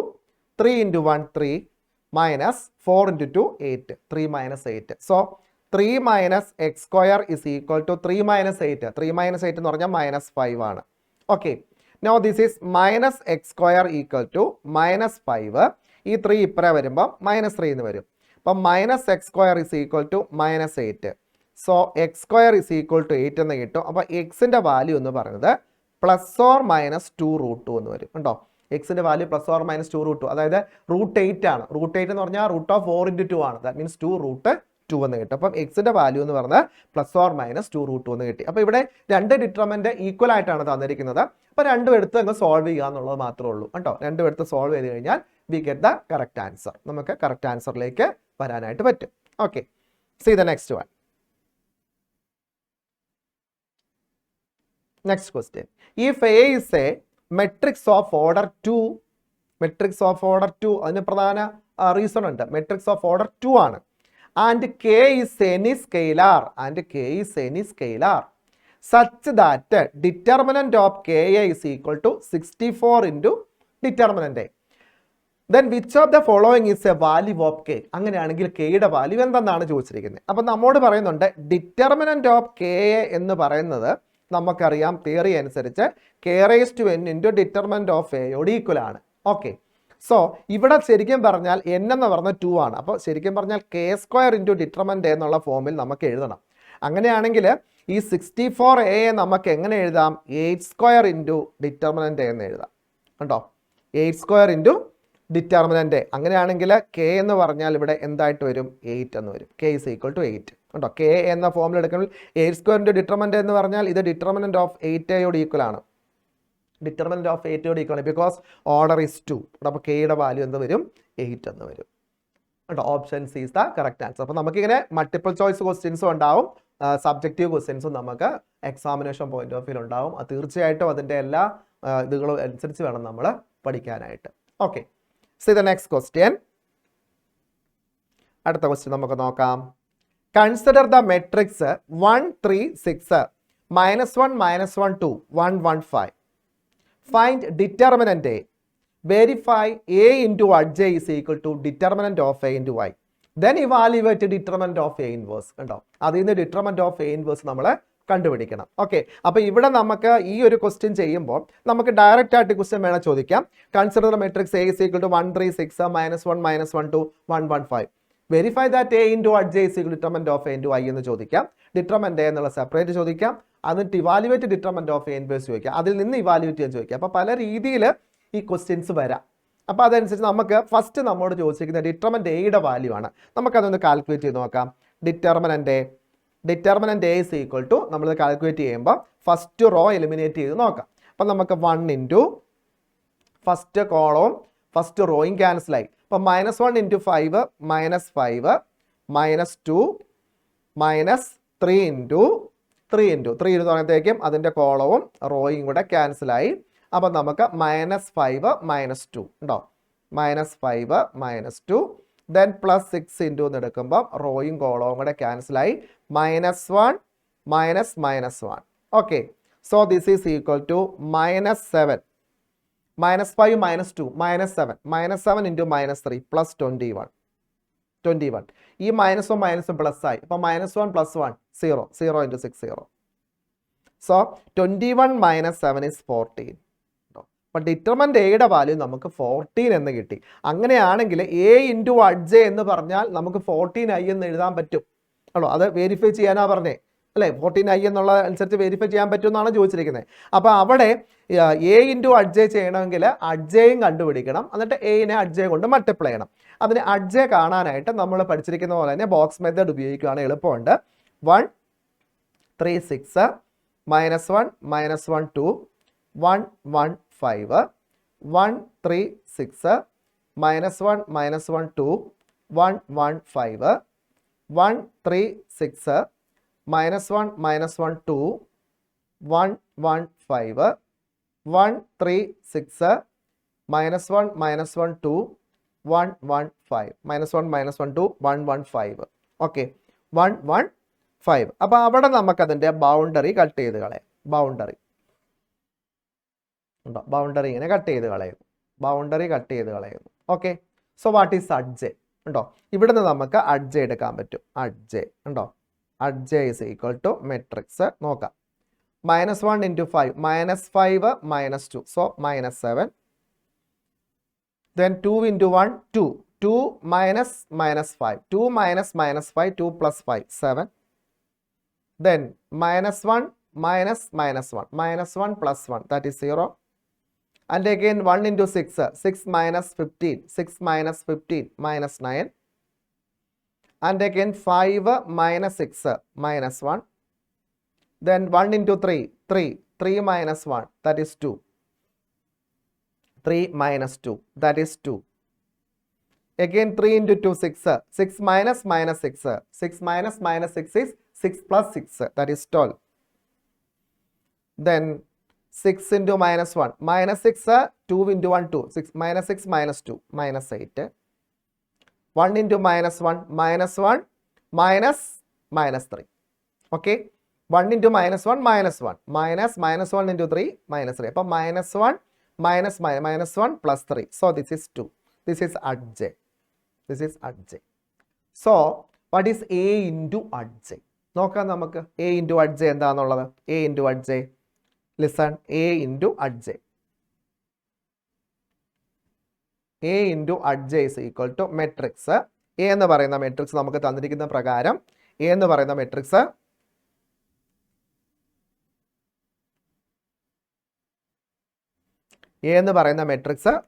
3 into 1 3 minus 4 into 2 8. 3 minus 8. So 3 minus X square is equal to 3 minus 8. 3 minus 8 എന്ന് പറഞ്ഞാൽ മൈനസ് 5 ആണ്. Okay, now this is minus X square equal to minus 5. ഈ 3 ഇപ്പറേ വരുമ്പോൾ minus 3 എന്ന് വരും. അപ്പം minus X square is equal to minus 8. So X square is equal to 8 എന്ന് കിട്ടും. അപ്പോൾ എക്സിൻ്റെ വാല്യൂ എന്ന് പറയുന്നത് പ്ലസ് ഓർ മൈനസ് 2√2 എന്ന് വരും. ഉണ്ടോ? എക്സിൻ്റെ വാല്യൂ പ്ലസ് ഓർ മൈനസ് 2√2, അതായത് √8 ആണ്. √8 എന്ന് പറഞ്ഞാൽ √4 into 2 ആണ്. ദാറ്റ് മീൻസ് 2√2 എന്ന് കിട്ടും. അപ്പം എക്സിൻ്റെ വാല്യൂ എന്ന് പറഞ്ഞാൽ പ്ലസ് ഓർ മൈനസ് 2√2 എന്ന് കിട്ടി. അപ്പോൾ ഇവിടെ രണ്ട് ഡിറ്റർമിനന്റ് ഈക്വൽ ആയിട്ടാണ് തന്നിരിക്കുന്നത്. അപ്പോൾ രണ്ടും എടുത്ത് അങ്ങ് സോൾവ് ചെയ്യുക എന്നുള്ളത് മാത്രമേ ഉള്ളൂ കേട്ടോ. രണ്ടും എടുത്ത് സോൾവ് ചെയ്ത് കഴിഞ്ഞാൽ we get the correct answer. നമുക്ക് കറക്റ്റ് ആൻസറിലേക്ക് വരാനായിട്ട് പറ്റും. Okay, see the next one. Next question. If A is a matrix of order 2, matrix of order 2, അതിന് പ്രധാന റീസൺ ഉണ്ട്. matrix of order 2 ആണ്. and K is any scalar, and K is any scalar such that determinant of Ka is equal to 64 into determinant A. Then which of the following is a value of K? അങ്ങനെയാണെങ്കിൽ കെയുടെ value എന്തെന്നാണ് ചോദിച്ചിരിക്കുന്നത്. അപ്പം നമ്മോട് പറയുന്നുണ്ട് determinant of K എന്ന് പറയുന്നത് നമുക്കറിയാം theory അനുസരിച്ച് k⁻n ഇൻറ്റു ഡിറ്റർമിനന്റ് ഓഫ് എയോട് ഈക്വൽ ആണ്. ഓക്കെ, സോ ഇവിടെ ശരിക്കും പറഞ്ഞാൽ n എന്ന് പറഞ്ഞാൽ 2 ആണ്. അപ്പോൾ ശരിക്കും പറഞ്ഞാൽ k² ഇൻറ്റു ഡിറ്റർമിനന്റ് എന്നുള്ള ഫോമിൽ നമുക്ക് എഴുതണം. അങ്ങനെയാണെങ്കിൽ ഈ 64A നമുക്ക് എങ്ങനെ എഴുതാം? 8² ഇൻറ്റു ഡിറ്റർമിനന്റ് എന്ന് എഴുതാം. കണ്ടോ? 8² ഇൻറ്റു ഡിറ്റർമിനന്റ്. അങ്ങനെയാണെങ്കിൽ കെ എന്ന് പറഞ്ഞാൽ ഇവിടെ എന്തായിട്ട് വരും? 8 എന്ന് വരും. K is equal to 8. കേട്ടോ, കെ എന്ന ഫോമിൽ എടുക്കുമ്പോൾ 8² ഇൻറ്റു ഡിറ്റർമിനന്റ് എന്ന് പറഞ്ഞാൽ ഇത് ഡിറ്റർമിനന്റ് ഓഫ് 8യോട് ഈക്വൽ ആണ്. ഡിറ്റർമിനന്റ് ഓഫ് 8യോട് ഈക്വൽ ആണ്, ബിക്കോസ് ഓർഡർ ഇസ് 2. അപ്പോൾ കെയുടെ വാല്യൂ എന്ത് വരും? 8 എന്ന് വരും. കേട്ടോ, option C is the correct answer. അപ്പോൾ നമുക്കിങ്ങനെ മൾട്ടിപ്പിൾ ചോയ്സ് ക്വസ്റ്റ്യൻസും ഉണ്ടാവും, സബ്ജക്റ്റീവ് ക്വസ്റ്റ്യൻസും നമുക്ക് എക്സാമിനേഷൻ പോയിന്റ് ഓഫ് വ്യൂ ഉണ്ടാവും. അത് തീർച്ചയായിട്ടും അതിൻ്റെ എല്ലാ ഇതുകളും അനുസരിച്ച് വേണം നമ്മൾ പഠിക്കാനായിട്ട്. Okay, see the next question. അടുത്ത ക്വസ്റ്റ്യൻ നമുക്ക് നോക്കാം. Consider the matrix 1 3 6 -1 -1 2 1 1 5. Find determinant A. Verify A into adj is equal to determinant of A into Y. Then evaluate determinant of A inverse. കണ്ടോ, അതിൽ നിന്ന് ഡിറ്റർമിനന്റ് ഓഫ് എ ഇൻവേഴ്സ് നമ്മൾ കണ്ടുപിടിക്കണം. Okay, അപ്പോൾ ഇവിടെ നമുക്ക് ഈ ഒരു ക്വസ്റ്റ്യൻ ചെയ്യുമ്പോൾ നമുക്ക് ഡയറക്റ്റ് ആയിട്ട് ക്വസ്റ്റ്യൻ വേണം ചോദിക്കാം. Consider the matrix A is equal to 1 3 6 -1 -1 2 1 1 5. Verify that A into adj is equal to determinant of A into I എന്ന് ചോദിക്കാം. ഡിറ്റർമിനന്റ് എ എന്നുള്ള സെപ്പറേറ്റ് ചോദിക്കാം. എന്നിട്ട് evaluate determinant of A inverse ചോദിക്കാം. അതിൽ നിന്ന് ഇവാലുവേറ്റ് ചെയ്യാൻ ചോദിക്കാം. അപ്പോൾ പല രീതിയിൽ ഈ ക്വസ്റ്റ്യൻസ് വരാം. അപ്പോൾ അതനുസരിച്ച് നമുക്ക് ഫസ്റ്റ് നമ്മോട് ചോദിച്ചിരിക്കുന്ന ഡിറ്റർമിനന്റ് എയുടെ വാല്യൂ ആണ്. നമുക്കതൊന്ന് കാൽക്കുലേറ്റ് ചെയ്ത് നോക്കാം. Determinant A is equal to നമ്മൾ കാൽക്കുലേറ്റ് ചെയ്യുമ്പോൾ ഫസ്റ്റ് റോ എലിമിനേറ്റ് ചെയ്ത് നോക്കാം. അപ്പം നമുക്ക് 1 ഇൻറ്റു ഫസ്റ്റ് കോളവും ഫസ്റ്റ് റോയും ക്യാൻസലായി. അപ്പം -1 × 5 -5 -2 -3 × 3 എന്ന് പറയുമ്പോഴത്തേക്കും അതിൻ്റെ കോളവും റോയും കൂടെ ക്യാൻസലായി. അപ്പം നമുക്ക് -5 -2 ഉണ്ടോ, -5 -2 ദെൻ +6 എന്ന് എടുക്കുമ്പോൾ റോയും കോളവും കൂടെ ക്യാൻസലായി. -1 -1 okay. So this is equal to -7 -5 -2 -7 -7 × -3 +21 21. ഈ -ഉം -ഉം പ്ലസ് ആയി. അപ്പോൾ -1 + 1 0 0 × 6 0. So 21 - 7 is 14. അപ്പോൾ ഡിറ്റർമൻ്റ് എയുടെ വാല്യൂ നമുക്ക് 14 എന്ന് കിട്ടി. അങ്ങനെയാണെങ്കിൽ A × adj എന്ന് പറഞ്ഞാൽ നമുക്ക് 14i എന്ന് എഴുതാൻ പറ്റും ആണോ? അത് വെരിഫൈ ചെയ്യാനാ പറഞ്ഞേ അല്ലേ? 14i എന്നുള്ള അനുസരിച്ച് വെരിഫൈ ചെയ്യാൻ പറ്റുമെന്നാണ് ചോദിച്ചിരിക്കുന്നത്. അപ്പോൾ അവിടെ A × adj ചെയ്യണമെങ്കിൽ adjയും കണ്ടുപിടിക്കണം, എന്നിട്ട് Aനെ adj കൊണ്ട് മൾട്ടിപ്ലൈ ചെയ്യണം. അതിന് adj കാണാനായിട്ട് നമ്മൾ പഠിച്ചിരിക്കുന്ന പോലെ തന്നെ ബോക്സ് മെത്തേഡ് ഉപയോഗിക്കുകയാണെങ്കിൽ എളുപ്പമുണ്ട്. 1 3 6 -1 -1 2 1 1 5 1 3 6 -1 -1 2 1 1 5 1 3 6 -1 -1 2 1 1 5 1 3 6 -1 -1 2 1 1 5 -1 -1 2 1 1 5 ഓക്കെ 1 1 5. അപ്പോൾ അവിടെ നമുക്കതിൻ്റെ ബൗണ്ടറി കട്ട് ചെയ്ത് കളയാം. ബൗണ്ടറി ഇങ്ങനെ കട്ട് ചെയ്ത് കളയുന്നു. Okay. So what is adj ഉണ്ടോ? ഇവിടുന്ന് നമുക്ക് adj എടുക്കാൻ പറ്റും. adj ഉണ്ടോ? adj is equal to matrix നോക്കാം. -1 × 5 -5 -2 so -7. Then 2 × 1 2 2 -5 2 -5 2 + 5 7. Then -1 -1 -1 + 1 that is 0. And again 1 × 6 6 - 15 6 - 15 -9. And again 5 - 6 -1. Then 1 × 3 3 3 - 1 that is 2 3 - 2 that is 2. Again 3 × 2 6 6 - 6 6 - 6 is 6 + 6 that is 12. Then 6 × -1 -6 2 × 1 2 6 -6 -2 -8. 1 × -1 -1 -3 okay. 1 × -1 -1 -1 × 3 -3. അപ്പോൾ -1 -1 + 3 so this is 2. This is adj. So what is A × adj? നോക്കാം നമുക്ക് A × adj എന്താണെന്നുള്ളത്. A × adj, listen, A × adj. A × adj is equal to matrix A എന്ന് പറയുന്ന matrix നമുക്ക് തന്നിരിക്കുന്ന പ്രകാരം A എന്ന് പറയുന്ന മെട്രിക്സ്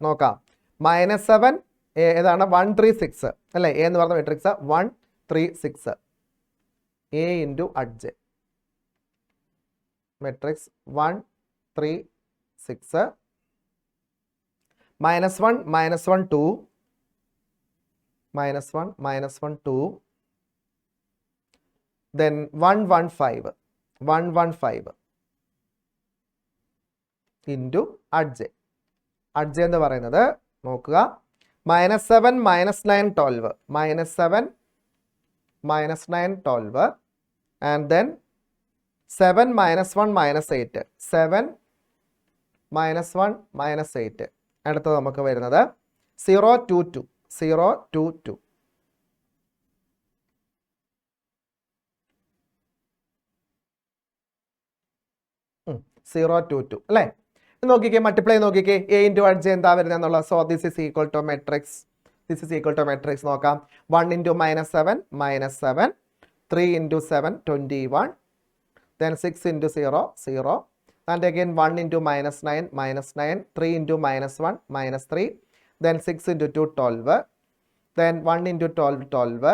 നോക്കാം. -7 ഏതാണ്? 1 3 6 അല്ലേ? A എന്ന് പറയുന്ന matrix 1 3 6 A × adj matrix 1 3 6 -1 -1 2 -1 -1 2 then 1 1 5 1 1 5 into adj എന്ന് പറയുന്നത് നോക്കുക. -7 -9 12 -7 -9 12 and then 7 -1 -8 7 -1 -8. അടുത്തത് നമുക്ക് വരുന്നത് 0 2 2 0 2 2 0 2 2 അല്ലേ? നോക്കിക്കേ, മൾട്ടിപ്ലൈ നോക്കിക്കേ. A × adj എന്താ വരുന്നത് എന്നുള്ളത്. So this is equal to matrix നോക്കാം. 1 × -7 -7 3 × 7 21 then 6 × 0 0 and again 1 × -9 -9 3 × -1 -3 then 6 × 2 12 then 1 × 12 12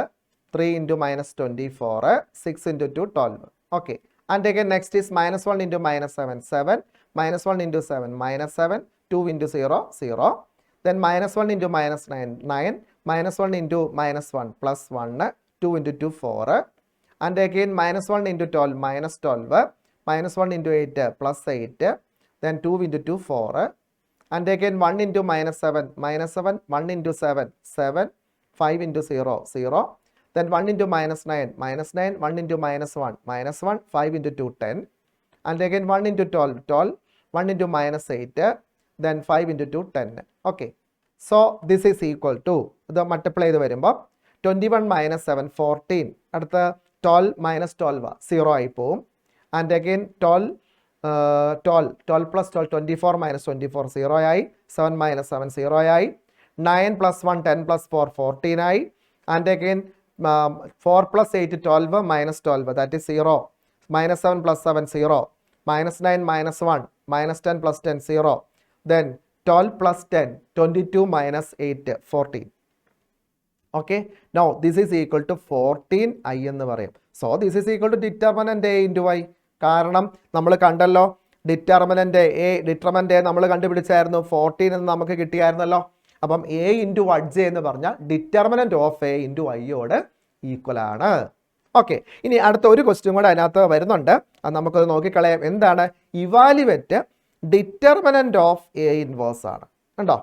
3 × -24 6 × 2 12 okay. And again next is -1 × -7 7 -1 × 7 -7 2 × 0 0 then minus 1 into minus 9, 9, minus 1 into minus 1 plus 1, 2 into 2, 4, and again minus 1 into 12, minus 12, minus 1 into 8, plus 8, then 2 into 2, 4, and again 1 into minus 7, minus 7, 1 into 7, 7, 5 into 0, 0, then 1 into minus 9, minus 9, 1 into minus 1, minus 1, 5 into 2, 10, and again 1 into 12, 12, 1 into minus 8, then 5 into 2, 10. Okay. So this is equal to, the multiply the variable, 21 minus 7, 14. At the 12 minus 12, 0 I poem. And again 12 plus 12, 24 minus 24, 0 I. 7 minus 7, 0 I. 9 plus 1, 10 plus 4, 14 I. And again 4 plus 8, 12 minus 12, that is 0. Minus 7 plus 7, 0. Minus 9 minus 1, minus 10 plus 10, 0. Then 12 plus 10, 22 minus 8, 14. Okay. Now this is equal to 14 I എന്ന് പറയും. So this is equal to determinant A into Y. കാരണം നമ്മൾ കണ്ടല്ലോ determinant A നമ്മൾ കണ്ടുപിടിച്ചായിരുന്നു 14 എന്ന് നമുക്ക് കിട്ടിയായിരുന്നല്ലോ. അപ്പം A into J എന്ന് പറഞ്ഞാൽ ഡിറ്റർമിനന്റ് ഓഫ് A into Yയോട് ഈക്വൽ ആണ്. ഓക്കെ. ഇനി അടുത്ത ഒരു ക്വസ്റ്റ്യൻ കൂടെ അതിനകത്ത് വരുന്നുണ്ട്. അത് നമുക്കത് നോക്കിക്കളയാം. എന്താണ്? Evaluate determinant of A inverse ആണ്. കണ്ടോ?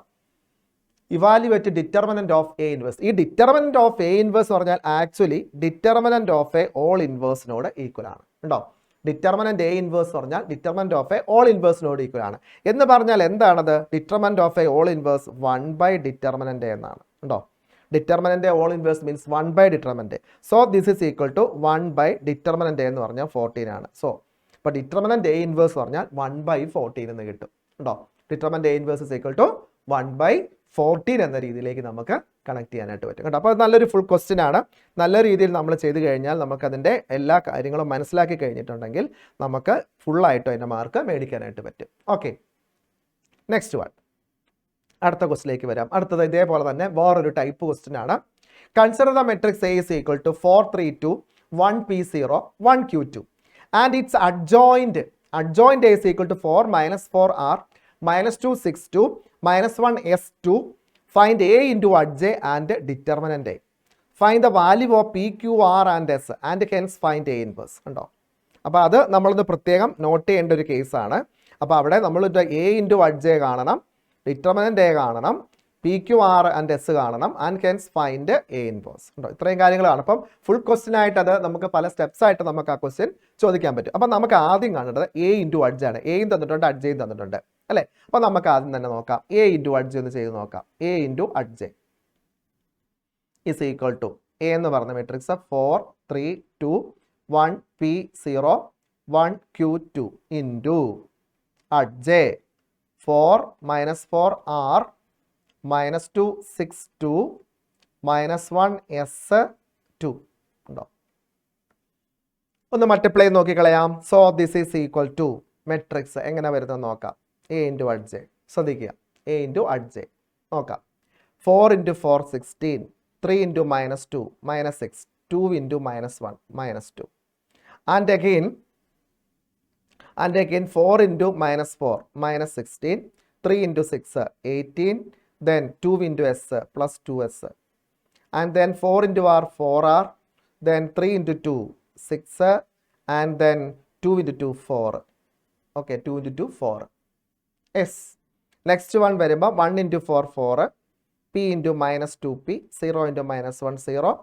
Evaluate determinant of A inverse. ഈ ഡിറ്റർമിനന്റ് ഓഫ് എ ഇൻവേഴ്സ് പറഞ്ഞാൽ actually determinant of A whole ഇൻവേഴ്സിനോട് ഈക്വൽ ആണ്. കണ്ടോ? ഡിറ്റർമിനന്റ് എ ഇൻവേഴ്സ് പറഞ്ഞാൽ ഡിറ്റർമിനന്റ് ഓഫ് എ ഓൾ ഇൻവേഴ്സിനോട് ഈക്വൽ ആണ്. എന്ന് പറഞ്ഞാൽ എന്താണത്? Determinant of A whole inverse 1 by determinant എന്നാണ്. കണ്ടോ? Determinant whole inverse means 1 by determinant. So this is equal to 1 by determinant എന്ന് പറഞ്ഞാൽ 14 ആണ്. സോ അപ്പോൾ ഡിറ്റർമിനന്റ് എ ഇൻവേഴ്സ് പറഞ്ഞാൽ 1 by 14 എന്ന് കിട്ടും. ഉണ്ടോ? Determinant A inverse is equal to 1 by 14 എന്ന രീതിയിലേക്ക് നമുക്ക് കണക്ട് ചെയ്യാനായിട്ട് പറ്റും കേട്ടോ. അപ്പോൾ അത് നല്ലൊരു ഫുൾ ക്വസ്റ്റ്യൻ ആണ്. നല്ല രീതിയിൽ നമ്മൾ ചെയ്ത് കഴിഞ്ഞാൽ നമുക്കതിൻ്റെ എല്ലാ കാര്യങ്ങളും മനസ്സിലാക്കി കഴിഞ്ഞിട്ടുണ്ടെങ്കിൽ നമുക്ക് ഫുള്ളായിട്ടും അതിൻ്റെ മാർക്ക് മേടിക്കാനായിട്ട് പറ്റും. ഓക്കെ. നെക്സ്റ്റ് വൺ, അടുത്ത ക്വസ്റ്റിലേക്ക് വരാം. അടുത്തത് ഇതേപോലെ തന്നെ വേറൊരു ടൈപ്പ് ക്വസ്റ്റ്യൻ ആണ്. Consider the matrix A is equal to 4, 3, 2, 1, P0, 1, Q2 and its adjoint A is equal to 4 minus 4R minus 2, 6, 2 minus 1 S2. Find A into J and determinant A. Find the value of P, Q, R and S and hence find A inverse. കണ്ടോ? അപ്പോൾ അത് നമ്മളൊന്ന് പ്രത്യേകം not ചെയ്യേണ്ട ഒരു കേസാണ്. അപ്പോൾ അവിടെ നമ്മൾ A into J കാണണം, ഡിറ്റർമിനന്റ് A കാണണം, P Q R and S കാണണം, and hence find A inverse. ഉണ്ടോ? ഇത്രയും കാര്യങ്ങളാണ്. അപ്പം ഫുൾ ക്വസ്റ്റ്യൻ ആയിട്ട് അത് നമുക്ക് പല സ്റ്റെപ്സ് ആയിട്ട് നമുക്ക് ആ ക്വസ്റ്റ്യൻ ചോദിക്കാൻ പറ്റും. അപ്പം നമുക്ക് ആദ്യം കാണേണ്ടത് എ ഇൻറ്റു അഡ്ജ് ആണ്. എയും തന്നിട്ടുണ്ട്, അഡ്ജയും തന്നിട്ടുണ്ട് അല്ലേ? അപ്പം നമുക്ക് ആദ്യം തന്നെ നോക്കാം. എ ഇൻറ്റു അഡ്ജ് എന്ന് ചെയ്ത് നോക്കാം. A into adj is equal to A എന്ന് പറഞ്ഞ matrix 4, 3, 2, 1, P0, 1, Q2 into adj 4 minus 4R minus 2, 6, 2 minus 1 S2. ഉണ്ടോ? ഒന്ന് മൾട്ടിപ്ലൈ നോക്കിക്കളയാം. So this is equal to matrix എങ്ങനെ വരുന്നത് നോക്കാം. A into adj. ശ്രദ്ധിക്കുക, എ ഇൻറ്റു അഡ്ജ് നോക്കാം. 4 into 4, 16, 3 into minus 2, minus 6, 2 into minus 1, minus 2. And again 4 into minus 4, minus 16, 3 into 6, 18, then 2 into S plus 2S, and then 4 into R, 4R, then 3 into 2, 6, and then 2 into 2, 4. Okay, 2 into 2, 4. S. Next one വരുമ്പോൾ 1 into 4, 4, P into minus 2P, 0 into minus 1, 0,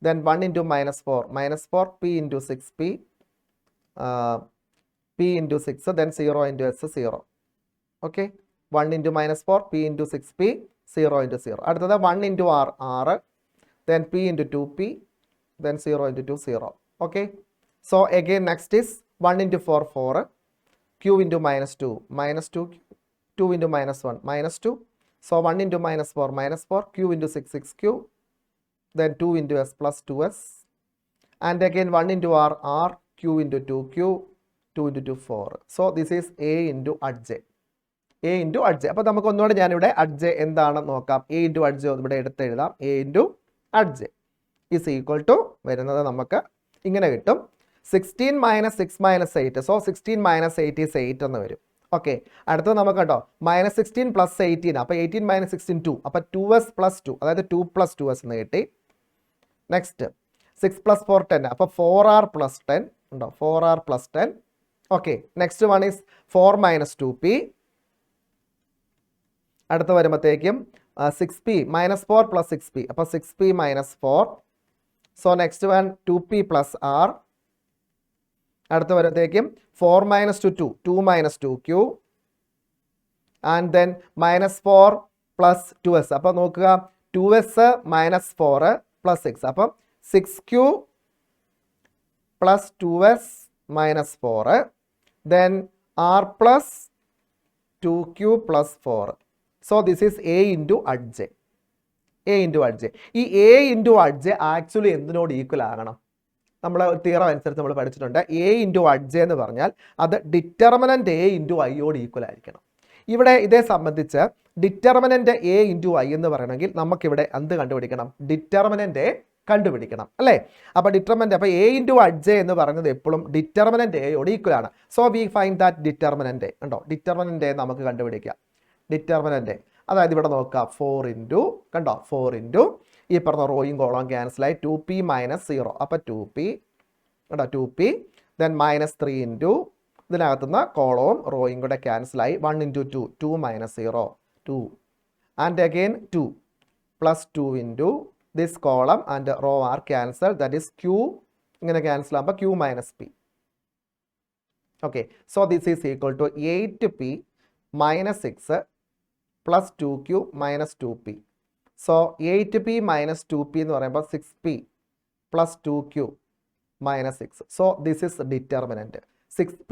then 1 into minus 4, P into 6P, P into 6, then 0 into S, 0. Okay, 1 into minus 4, P into 6P, 0 into 0. അടുത്തത് 1 into R, R, then P into 2P, then 0 into 2, 0. Okay, so again next is 1 into 4, 4, Q into minus 2, 2 into minus 1, minus 2. So 1 into minus 4, Q into 6, 6Q, then 2 into S plus 2S, and again 1 into R, R, Q into 2Q, 2 into 2, 4. So this is A into adj. A into adj. അപ്പോൾ നമുക്ക് ഒന്നുകൂടെ ഞാനിവിടെ adj എന്താണെന്ന് നോക്കാം. A into adj ഇവിടെ എടുത്ത് എഴുതാം. A into adj is equal to വരുന്നത് നമുക്ക് ഇങ്ങനെ കിട്ടും. 16 minus 6 minus 8. So 16 minus 8 is 8 എന്ന് വരും. ഓക്കെ, അടുത്തത് നമുക്ക് കേട്ടോ -16 + 18, അപ്പോൾ 18 - 16 2, അപ്പോൾ 2s + 2, അതായത് 2 + 2s എന്ന് കിട്ടി. നെക്സ്റ്റ് 6 + 4 10, അപ്പോൾ 4r + 10 ഉണ്ടോ, 4r + 10. Okay, next one is 4 - 2p. അടുത്ത് വരുമ്പോഴത്തേക്കും 6p -4 + 6p, അപ്പോൾ 6p - 4. So next one 2p + r. അടുത്ത് വരുമ്പോഴത്തേക്കും 4 - 2 2 - 2q, ആൻഡ് ദെൻ -4 + 2s, അപ്പോൾ നോക്കുക 2s - 4 + 6, അപ്പം 6q + 2s - 4, then r + 2q + 4. So this is a into adj. a into adj. ഈ a into adj actually എന്തിനോട് equal ആകണം? നമ്മൾ തിയറം അനുസരിച്ച് നമ്മൾ പഠിച്ചിട്ടുണ്ട്, a into adj എന്ന് പറഞ്ഞാൽ അത് ഡിറ്റർമിനന്റ് a into iയോട് ഈക്വൽ ആയിരിക്കണം. ഇവിടെ ഇതേ സംബന്ധിച്ച് ഡിറ്റർമിനന്റ് a into i എന്ന് പറയണമെങ്കിൽ നമുക്കിവിടെ എന്ത് കണ്ടുപിടിക്കണം? ഡിറ്റർമിനന്റ് a കണ്ടുപിടിക്കണം അല്ലേ? അപ്പോൾ ഡിറ്റർമിനന്റ്, അപ്പോൾ a into adj എന്ന് പറയുന്നത് എപ്പോഴും ഡിറ്റർമിനന്റ് എയോട് ഈക്വൽ ആണ്. So we find that determinant a ഉണ്ടോ, ഡിറ്റർമിനന്റ് a നമുക്ക് കണ്ടുപിടിക്കാം. ഡിറ്റർമിനന്റ് അതായത് ഇവിടെ നോക്കുക 4 ഇൻറ്റു കണ്ടോ 4 ഇൻറ്റു ഈ പറഞ്ഞ റോയും കോളം ക്യാൻസലായി 2p - 0, അപ്പോൾ 2p കേട്ടോ 2p, ദെൻ -3 ഇൻറ്റു ഇതിനകത്തുനിന്ന് കോളവും റോയും കൂടെ ക്യാൻസലായി 1 into 2 2 - 0 2, and again 2 + 2 into this column and row are cancel, that is q ഇങ്ങനെ ക്യാൻസൽ ആകുമ്പോൾ q - p. Okay, so this is equal to 8p - 6 + 2q - 2p. So 8p - 2p എന്ന് പറയുമ്പോൾ 6p + 2q - 6. So this is determinant. 6p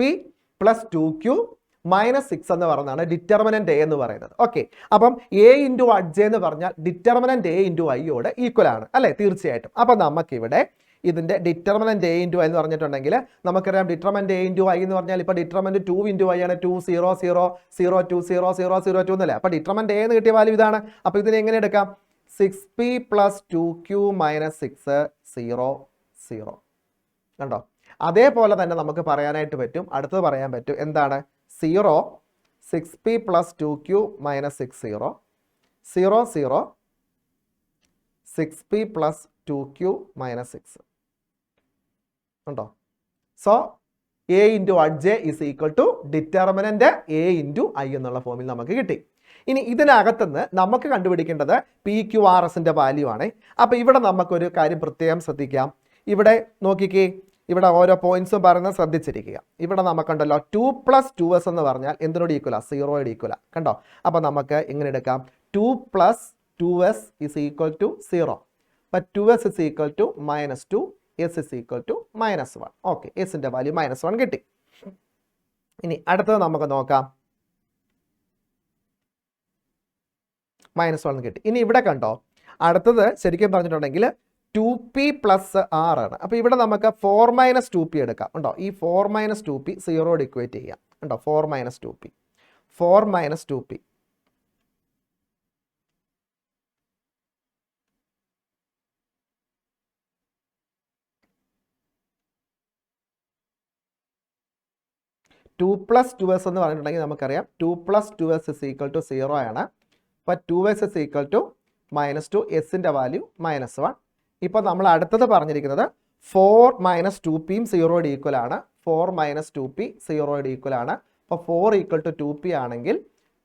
+ 2q - 6 എന്ന് പറയുന്നതാണ് determinant a എന്ന് പറയുന്നത്. Okay, അപ്പം a into adj എന്ന് പറഞ്ഞാൽ ഡിറ്റർമിനന്റ് a into iയോട് ഈക്വൽ ആണ് അല്ലേ? തീർച്ചയായിട്ടും. അപ്പം നമുക്കിവിടെ ഇതിൻ്റെ ഡിറ്റർമിനന്റ് a into i എന്ന് പറഞ്ഞിട്ടുണ്ടെങ്കിൽ നമുക്കറിയാം ഡിറ്റർമിനന്റ് a into i എന്ന് പറഞ്ഞാൽ ഇപ്പോൾ ഡിറ്റർമിനന്റ് 2 into i ആണ്, 2 0 0 0 2 0 0 0 2 എന്നല്ലേ? അപ്പോൾ ഡിറ്റർമിനന്റ് a എന്ന് കിട്ടിയ വാല്യൂ ഇതാണ്. അപ്പോൾ ഇതിനെ എങ്ങനെ എടുക്കാം? 6p + 2q - 6 0 0 കണ്ടോ? അതേപോലെ തന്നെ നമുക്ക് പറയാനായിട്ട് പറ്റും, അടുത്തത് പറയാൻ പറ്റും എന്താണ്? 0 6p + 2q - 6 0 0 0 6p + 2q - 6 ഉണ്ടോ? So a into adj is equal to determinant a into i എന്നുള്ള ഫോമിൽ നമുക്ക് കിട്ടി. ഇനി ഇതിനകത്തുനിന്ന് നമുക്ക് കണ്ടുപിടിക്കേണ്ടത് PQRSന്റെ വാല്യൂ ആണ്. അപ്പോൾ ഇവിടെ നമുക്കൊരു കാര്യം പ്രത്യേകം ശ്രദ്ധിക്കാം. ഇവിടെ നോക്കിക്കേ, ഇവിടെ ഓരോ പോയിന്റ്സും പറയുന്നത് ശ്രദ്ധിച്ചിരിക്കുക. ഇവിടെ നമുക്കുണ്ടല്ലോ 2 + 2s എന്ന് പറഞ്ഞാൽ എന്തിനോട് ഈക്വലാ? 0യോട് ഈക്വലാ കണ്ടോ? അപ്പോൾ നമുക്ക് എങ്ങനെ എടുക്കാം? 2 + 2s is equal to 0. But 2s is equal to -2, s is equal to -1. Okay, എസിൻ്റെ വാല്യൂ -1 കിട്ടി. ഇനി അടുത്തത് നമുക്ക് നോക്കാം. -1 കിട്ടി. ഇനി ഇവിടെ കണ്ടോ, അടുത്തത് ശരിക്കും പറഞ്ഞിട്ടുണ്ടെങ്കിൽ 2p + r ആണ്. അപ്പോൾ ഇവിടെ നമുക്ക് 4 - 2p എടുക്കാം ഉണ്ടോ? ഈ 4 - 2p 0യോട് ഇക്വേറ്റ് ചെയ്യാം ഉണ്ടോ? 4 - 2p 4 - 2p. Two plus 2s എന്ന് പറഞ്ഞിട്ടുണ്ടെങ്കിൽ നമുക്കറിയാം 2 + 2s is equal to 0 ആണ്. അപ്പോൾ 2s is equal to -2, എസിൻ്റെ വാല്യൂ -1. ഇപ്പോൾ നമ്മൾ അടുത്തത് പറഞ്ഞിരിക്കുന്നത് 4 - 2p 0യോട് ഈക്വൽ ആണ്. 4 - 2p 0യോട് ഈക്വൽ ആണ്. അപ്പോൾ 4 = 2p ആണെങ്കിൽ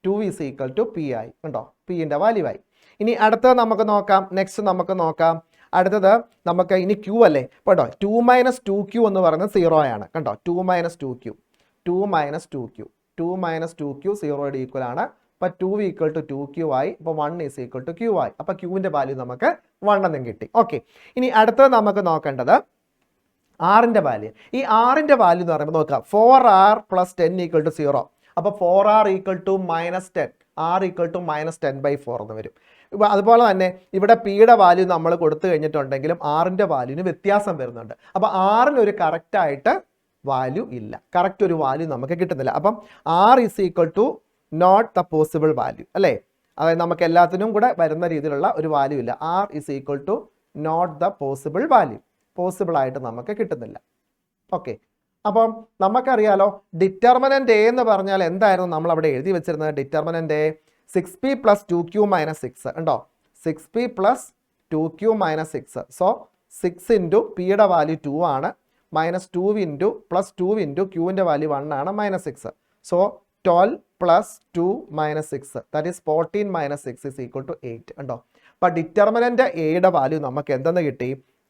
2 is equal to p ആയി ഉണ്ടോ? പിൻ്റെ വാല്യൂ ആയി. ഇനി അടുത്തത് നമുക്ക് നോക്കാം. നെക്സ്റ്റ് നമുക്ക് നോക്കാം. അടുത്തത് നമുക്ക് ഇനി q അല്ലേ? കേട്ടോ 2 - 2q എന്ന് പറയുന്നത് 0 ആണ് കണ്ടോ? 2 - 2q 2 - 2q 2 - 2q 0യോട് ഈക്വൽ ആണ്. അപ്പോൾ 2 = 2q ആയി. അപ്പോൾ 1 is equal to q ആയി. അപ്പോൾ qൻ്റെ വാല്യൂ നമുക്ക് 1 എന്നും കിട്ടി. ഓക്കെ, ഇനി അടുത്തത് നമുക്ക് നോക്കേണ്ടത് ആറിൻ്റെ വാല്യൂ. ഈ ആറിൻ്റെ വാല്യൂ എന്ന് പറയുമ്പോൾ നോക്കാം 4r + 10 = 0. അപ്പോൾ 4r = -10, r = -10/4 എന്ന് വരും. അതുപോലെ തന്നെ ഇവിടെ പിയുടെ വാല്യൂ നമ്മൾ കൊടുത്തു കഴിഞ്ഞിട്ടുണ്ടെങ്കിലും ആറിൻ്റെ വാല്യൂവിന് വ്യത്യാസം വരുന്നുണ്ട്. അപ്പോൾ ആറിന് ഒരു കറക്റ്റായിട്ട് വാല്യൂ ഇല്ല, കറക്റ്റ് ഒരു വാല്യൂ നമുക്ക് കിട്ടുന്നില്ല. അപ്പം r is equal to not the possible value അല്ലേ? അതായത് നമുക്ക് എല്ലാത്തിനും കൂടെ വരുന്ന രീതിയിലുള്ള ഒരു വാല്യൂ ഇല്ല. r is equal to not the possible value, possible ആയിട്ട് നമുക്ക് കിട്ടുന്നില്ല. ഓക്കെ, അപ്പം നമുക്കറിയാലോ ഡിറ്റർമിനന്റ് എ എന്ന് പറഞ്ഞാൽ എന്തായിരുന്നു നമ്മൾ അവിടെ എഴുതി വെച്ചിരുന്നത്? ഡിറ്റർമിനന്റ് എ 6p + 2q - 6 ഉണ്ടോ? 6p + 2q - 6. സോ 6 ഇൻറ്റു പിയുടെ വാല്യൂ 2 ആണ്, -2 ഇൻറ്റു +2 ഇൻറ്റു ക്യൂവിൻ്റെ വാല്യൂ 1 ആണ്, -6. So 12 + 2 - 6 that is 14 - 6 is equal to 8 ഉണ്ടോ? അപ്പോൾ ഡിറ്റർമിനന്റ് എയുടെ വാല്യൂ നമുക്ക് എന്തെന്ന് കിട്ടി?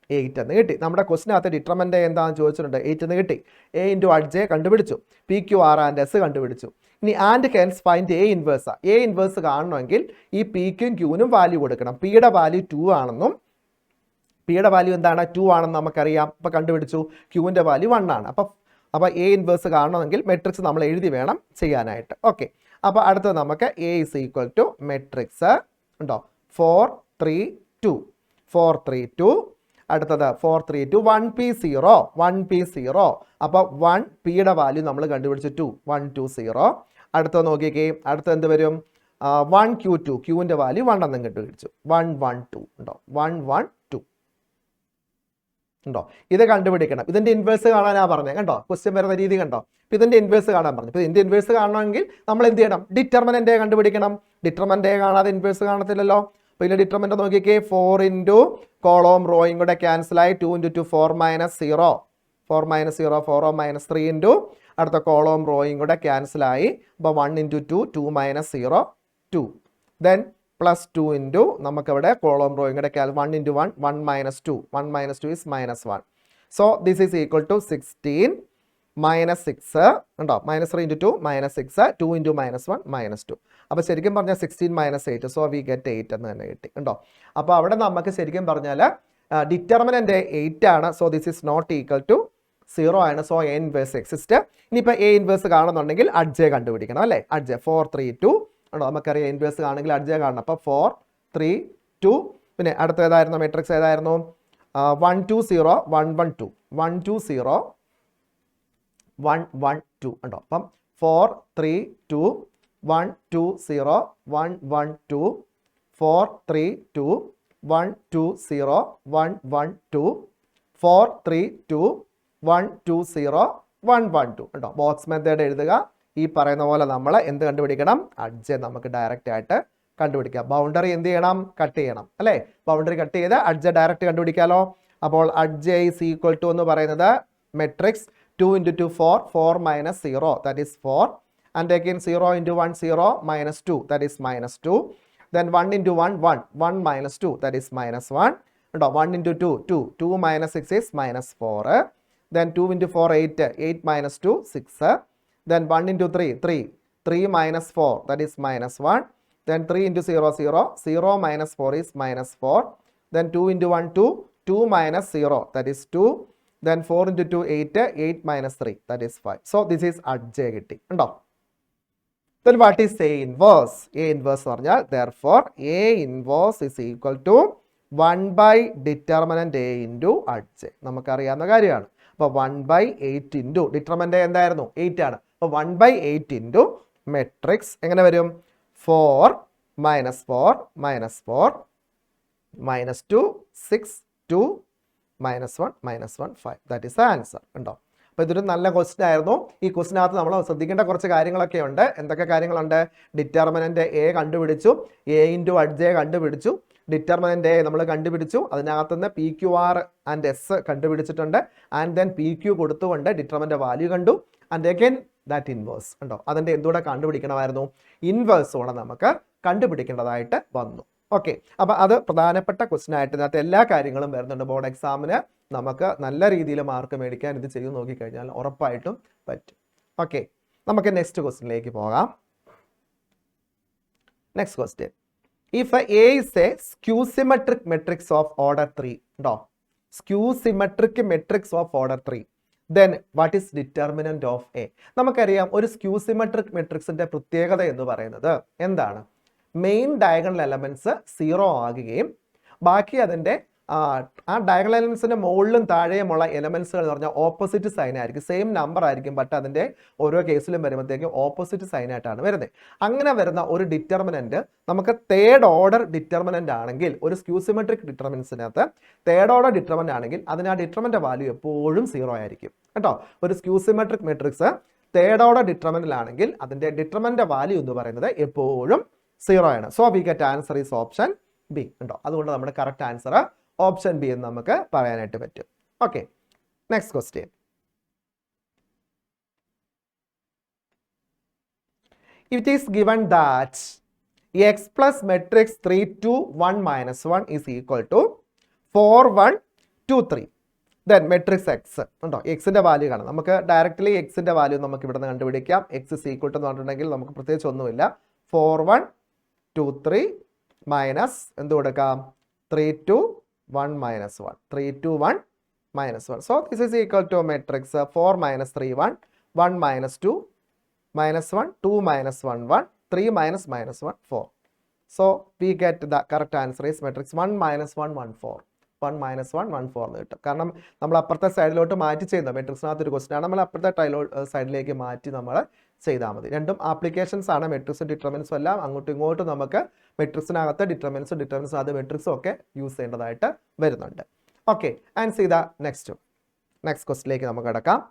8 എന്ന് കിട്ടി. നമ്മുടെ ക്വസ്റ്റിനകത്ത് ഡിറ്റർമിനന്റ് എന്താണെന്ന് ചോദിച്ചിട്ടുണ്ട്, 8 എന്ന് കിട്ടി. എ ഇൻറ്റു അഡ്ജെ കണ്ടുപിടിച്ചു, P Q R and S കണ്ടുപിടിച്ചു. ഇനി and hence find A inverse. A inverse കാണണമെങ്കിൽ ഈ പിക്കും ക്യൂവിനും വാല്യൂ കൊടുക്കണം. പിയുടെ വാല്യൂ 2 ആണെന്നും പിയുടെ വാല്യൂ എന്താണ്? 2 ആണെന്ന് നമുക്കറിയാം. അപ്പോൾ കണ്ടുപിടിച്ചു. ക്യൂവിൻ്റെ വാല്യൂ 1 ആണ്. അപ്പോൾ എ ഇൻവേഴ്സ് കാണണമെങ്കിൽ മെട്രിക്സ് നമ്മൾ എഴുതി വേണം ചെയ്യാനായിട്ട്. ഓക്കെ, അപ്പോൾ അടുത്തത് നമുക്ക് A is equal to matrix ഉണ്ടോ 4 3 2 4 3 2. അടുത്തത് 4 3 2 1p0 1p0. അപ്പോൾ 1 പിയുടെ വാല്യൂ നമ്മൾ കണ്ടുപിടിച്ചു 2 1 2 0. അടുത്തത് നോക്കിക്കേ, അടുത്തത് എന്ത് വരും? 1 q2 ക്യൂവിൻ്റെ വാല്യൂ 1 എന്നും കണ്ടുപിടിച്ചു 1 1 2 ഉണ്ടോ 1 1 2 ഉണ്ടോ? ഇത് കണ്ടുപിടിക്കണം. ഇതിൻ്റെ ഇൻവേഴ്സ് കാണാനാണ് പറഞ്ഞത് കണ്ടോ? ക്വസ്റ്റ്യൻ വരുന്ന രീതി കണ്ടോ? അപ്പോൾ ഇതിൻ്റെ ഇൻവേഴ്സ് കാണാൻ പറഞ്ഞു. ഇപ്പോൾ ഇതിൻ്റെ ഇൻവേഴ്സ് കാണണമെങ്കിൽ നമ്മൾ എന്ത് ചെയ്യണം? ഡിറ്റർമിനന്റ് എ കണ്ടുപിടിക്കണം. ഡിറ്റർമിനന്റ് എ കാണാതെ ഇൻവേഴ്സ് കാണത്തില്ലല്ലോ. അപ്പോൾ ഇതിൻ്റെ ഡിറ്റർമിനന്റ് നോക്കിക്കേ, 4 ഇൻറ്റു കോളവും റോയും കൂടെ ക്യാൻസലായി 2 ഇൻറ്റു 2 4 - 0 4 - 0 4 - 3 ഇൻറ്റു അടുത്ത കോളവും റോയും കൂടെ ക്യാൻസലായി. അപ്പോൾ 1 ഇൻറ്റു 2 2 - 0 2. ദെൻ +2 ഇൻറ്റു നമുക്കവിടെ കോളം റോയും കൂടെ 1 into 1 1 - 2 1 - 2 is -1. So this is equal to 16 - 6 ഉണ്ടോ? -3 ഇൻറ്റു 2 -6 2 ഇൻറ്റു -1 -2. അപ്പോൾ ശരിക്കും പറഞ്ഞാൽ 16 - 8. സോ വി ഗെറ്റ് 8 എന്ന് തന്നെ കിട്ടി ഉണ്ടോ? അപ്പോൾ അവിടെ നമുക്ക് ശരിക്കും പറഞ്ഞാൽ ഡിറ്റർമിനന്റ് 8 ആണ്. So this is not equal to 0 ആണ്. So A inverse exist. ഇനിയിപ്പോൾ എ ഇൻവേഴ്സ് കാണുന്നുണ്ടെങ്കിൽ അഡ്ജെ കണ്ടുപിടിക്കണം അല്ലേ? അഡ്ജെ 4 3 2 ഉണ്ടോ? നമുക്കറിയാം ഇൻവേഴ്സ് ആണെങ്കിൽ അഡ്ജെ കാണണം. അപ്പോൾ 4 3 2. പിന്നെ അടുത്ത ഏതായിരുന്നു? മെട്രിക്സ് ഏതായിരുന്നു? 1 2 0 1 1 2 1 2 0 1 1 2 ഉണ്ടോ? അപ്പം 4 3 2 1 2 0 1 1 2 4 3 2 1 2 0 1 1 2 4 3 2 1 2 0 1 1 2 ഉണ്ടോ? ബോക്സ് മെത്തേഡ് എഴുതുക. ഈ പറയുന്ന പോലെ നമ്മൾ എന്ത് കണ്ടുപിടിക്കണം? അഡ്ജെ നമുക്ക് ഡയറക്റ്റ് ആയിട്ട് കണ്ടുപിടിക്കാം. ബൗണ്ടറി എന്ത് ചെയ്യണം? കട്ട് ചെയ്യണം അല്ലേ? ബൗണ്ടറി കട്ട് ചെയ്ത് അഡ്ജെ ഡയറക്റ്റ് കണ്ടുപിടിക്കാമല്ലോ. അപ്പോൾ അഡ്ജെ ഈസ് ഈക്വൽ ടു എന്ന് പറയുന്നത് matrix 2 into 2 4 4 - 0 that is 4 and again 0 into 1 0 -2 that is -2. Then 1 into 1 1 1 - 2 that is -1 ഉണ്ടോ? 1 into 2 2 2 - 6 is -4. Then 2 into 4 8 8 minus 2 6. Then 1 into 3 3 3 minus 4 that is -1. Then 3 into 0 0 0 minus 4 is -4. Then 2 into 1 2 2 minus 0 that is 2. Then 4 into 2 8 8 minus 3 that is 5. So this is adj കിട്ടി ഉണ്ടോ? Then what is A inverse? A inverse പറഞ്ഞാൽ therefore A inverse is equal to 1 by determinant A into adj. നമുക്കറിയാവുന്ന കാര്യമാണ്. അപ്പോൾ 1/8 into determinant എന്തായിരുന്നു? 8 ആണ്. അപ്പോൾ 1/8 into matrix എങ്ങനെ വരും? 4 - 4 - 4 -2 6 2 -1 -1 5 ദാറ്റ് ഈസ് ദ ആൻസർ ഉണ്ടോ? അപ്പോൾ ഇതൊരു നല്ല ക്വസ്റ്റ്യൻ ആയിരുന്നു. ഈ ക്വസ്റ്റിനകത്ത് നമ്മൾ ശ്രദ്ധിക്കേണ്ട കുറച്ച് കാര്യങ്ങളൊക്കെ ഉണ്ട്. എന്തൊക്കെ കാര്യങ്ങളുണ്ട്? ഡിറ്റർമിനന്റ് എ കണ്ടുപിടിച്ചു, എ ഇൻറ്റു അഡ്ജെ കണ്ടുപിടിച്ചു, ഡിറ്റർമിനന്റ് എ നമ്മൾ കണ്ടുപിടിച്ചു, അതിനകത്തുനിന്ന് P Q R and S കണ്ടുപിടിച്ചിട്ടുണ്ട്. ആൻഡ് ദെൻ പി ക്യു കൊടുത്തുകൊണ്ട് ഡിറ്റർമിനന്റ് വാല്യൂ കണ്ടു. ആൻഡ് അഗൈൻ ദാറ്റ് ഇൻവേഴ്സ് ഉണ്ടോ? അതിൻ്റെ എന്തുകൂടെ കണ്ടുപിടിക്കണമായിരുന്നു? ഇൻവേഴ്സ് കൂടെ നമുക്ക് കണ്ടുപിടിക്കേണ്ടതായിട്ട് വന്നു. ഓക്കെ, അപ്പോൾ അത് പ്രധാനപ്പെട്ട ക്വസ്റ്റ്യൻ ആയിട്ട് ഇതിനകത്ത് എല്ലാ കാര്യങ്ങളും വരുന്നുണ്ട്. ബോർഡ് എക്സാമിന് നമുക്ക് നല്ല രീതിയിൽ മാർക്ക് മേടിക്കാൻ ഇത് ചെയ്ത് നോക്കിക്കഴിഞ്ഞാൽ ഉറപ്പായിട്ടും പറ്റും. ഓക്കെ, നമുക്ക് നെക്സ്റ്റ് ക്വസ്റ്റ്യനിലേക്ക് പോകാം. Next question, if A is A skew symmetric matrix of order 3 ഉണ്ടോ? Skew symmetric matrix of order 3, then what is determinant of A? നമുക്കറിയാം ഒരു സ്ക്യൂസിമെട്രിക് മെട്രിക്സിന്റെ പ്രത്യേകത എന്ന് പറയുന്നത് എന്താണ്? മെയിൻ ഡയഗണൽ എലമെന്റ്സ് 0 ആകുകയും ബാക്കി അതിൻ്റെ ആ ഡയഗണൽ എലമെന്റ്സിന്റെ മുകളിലും താഴെയുമുള്ള എലമെന്റ്സുകൾ എന്ന് പറഞ്ഞാൽ ഓപ്പോസിറ്റ് സൈൻ ആയിരിക്കും, സെയിം നമ്പർ ആയിരിക്കും, ബട്ട് അതിന്റെ ഓരോ കേസിലും വരുമ്പോഴത്തേക്കും ഓപ്പോസിറ്റ് സൈൻ ആയിട്ടാണ് വരുന്നത്. അങ്ങനെ വരുന്ന ഒരു ഡിറ്റർമിനന്റ് നമുക്ക് തേർഡ് ഓർഡർ ഡിറ്റർമിനന്റ് ആണെങ്കിൽ, ഒരു സ്ക്യൂ സിമെട്രിക് ഡിറ്റർമിനൻസിനകത്ത് തേർഡ് ഓർഡർ ഡിറ്റർമിനന്റ് ആണെങ്കിൽ അതിന് ആ ഡിറ്റർമിനന്റ് വാല്യൂ എപ്പോഴും 0 ആയിരിക്കും കേട്ടോ. ഒരു skew symmetric matrix third order determinant ആണെങ്കിൽ അതിന്റെ ഡിറ്റർമിനന്റ് വാല്യൂ എന്ന് പറയുന്നത് എപ്പോഴും 0 ആണ്. So we get answer is option B ഉണ്ടോ. അതുകൊണ്ട് നമ്മുടെ കറക്റ്റ് ആൻസർ ഓപ്ഷൻ ബി എന്ന് നമുക്ക് പറയാനായിട്ട് പറ്റും. Okay, next question. It is given that x plus matrix 3 2 1 minus 1 is equal to 4 1 2 3. Then matrix x ഉണ്ടോ, എക്സിന്റെ വാല്യൂ കാണാം. നമുക്ക് ഡയറക്റ്റ്ലി എക്സിന്റെ വാല്യൂ നമുക്ക് ഇവിടെ നിന്ന് കണ്ടുപിടിക്കാം. എക്സ് ഇസ് ഈക്വൽ ടു എന്ന് പറഞ്ഞിട്ടുണ്ടെങ്കിൽ നമുക്ക് പ്രത്യേകിച്ച് ഒന്നുമില്ല, 4 1 2 3 മൈനസ് എന്ത് കൊടുക്കാം, 3 2 1 minus 1, 3 2 1 minus 1. So this is equal to matrix 4 minus 3 1, 1 minus 2 minus 1, 2 minus 1 1, 3 minus minus 1 4. So we get the correct answer is matrix 1 minus 1 1 4. 1 minus 1 1 4 എന്ന് കിട്ടും. കാരണം നമ്മൾ അപ്പുറത്തെ സൈഡിലോട്ട് മാറ്റി ചെയ്യുന്നത് മെട്രിക്സിനകത്ത് ഒരു ക്വസ്റ്റൻ ആണ്, നമ്മൾ അപ്പുറത്തെ സൈഡിലേക്ക് മാറ്റി നമ്മൾ ചെയ്താൽ മതി. രണ്ടും ആപ്ലിക്കേഷൻസ് ആണ്, മെട്രിക്സും ഡിറ്റർമിനൻസും എല്ലാം അങ്ങോട്ടും ഇങ്ങോട്ടും നമുക്ക് മെട്രിക്സിനകത്ത് ഡിറ്റർമിനൻസിനകത്ത് മെട്രിക്സും ഒക്കെ യൂസ് ചെയ്യേണ്ടതായിട്ട് വരുന്നുണ്ട്. Okay, and see the next ക്വസ്റ്റിലേക്ക് നമുക്ക് കിടക്കാം.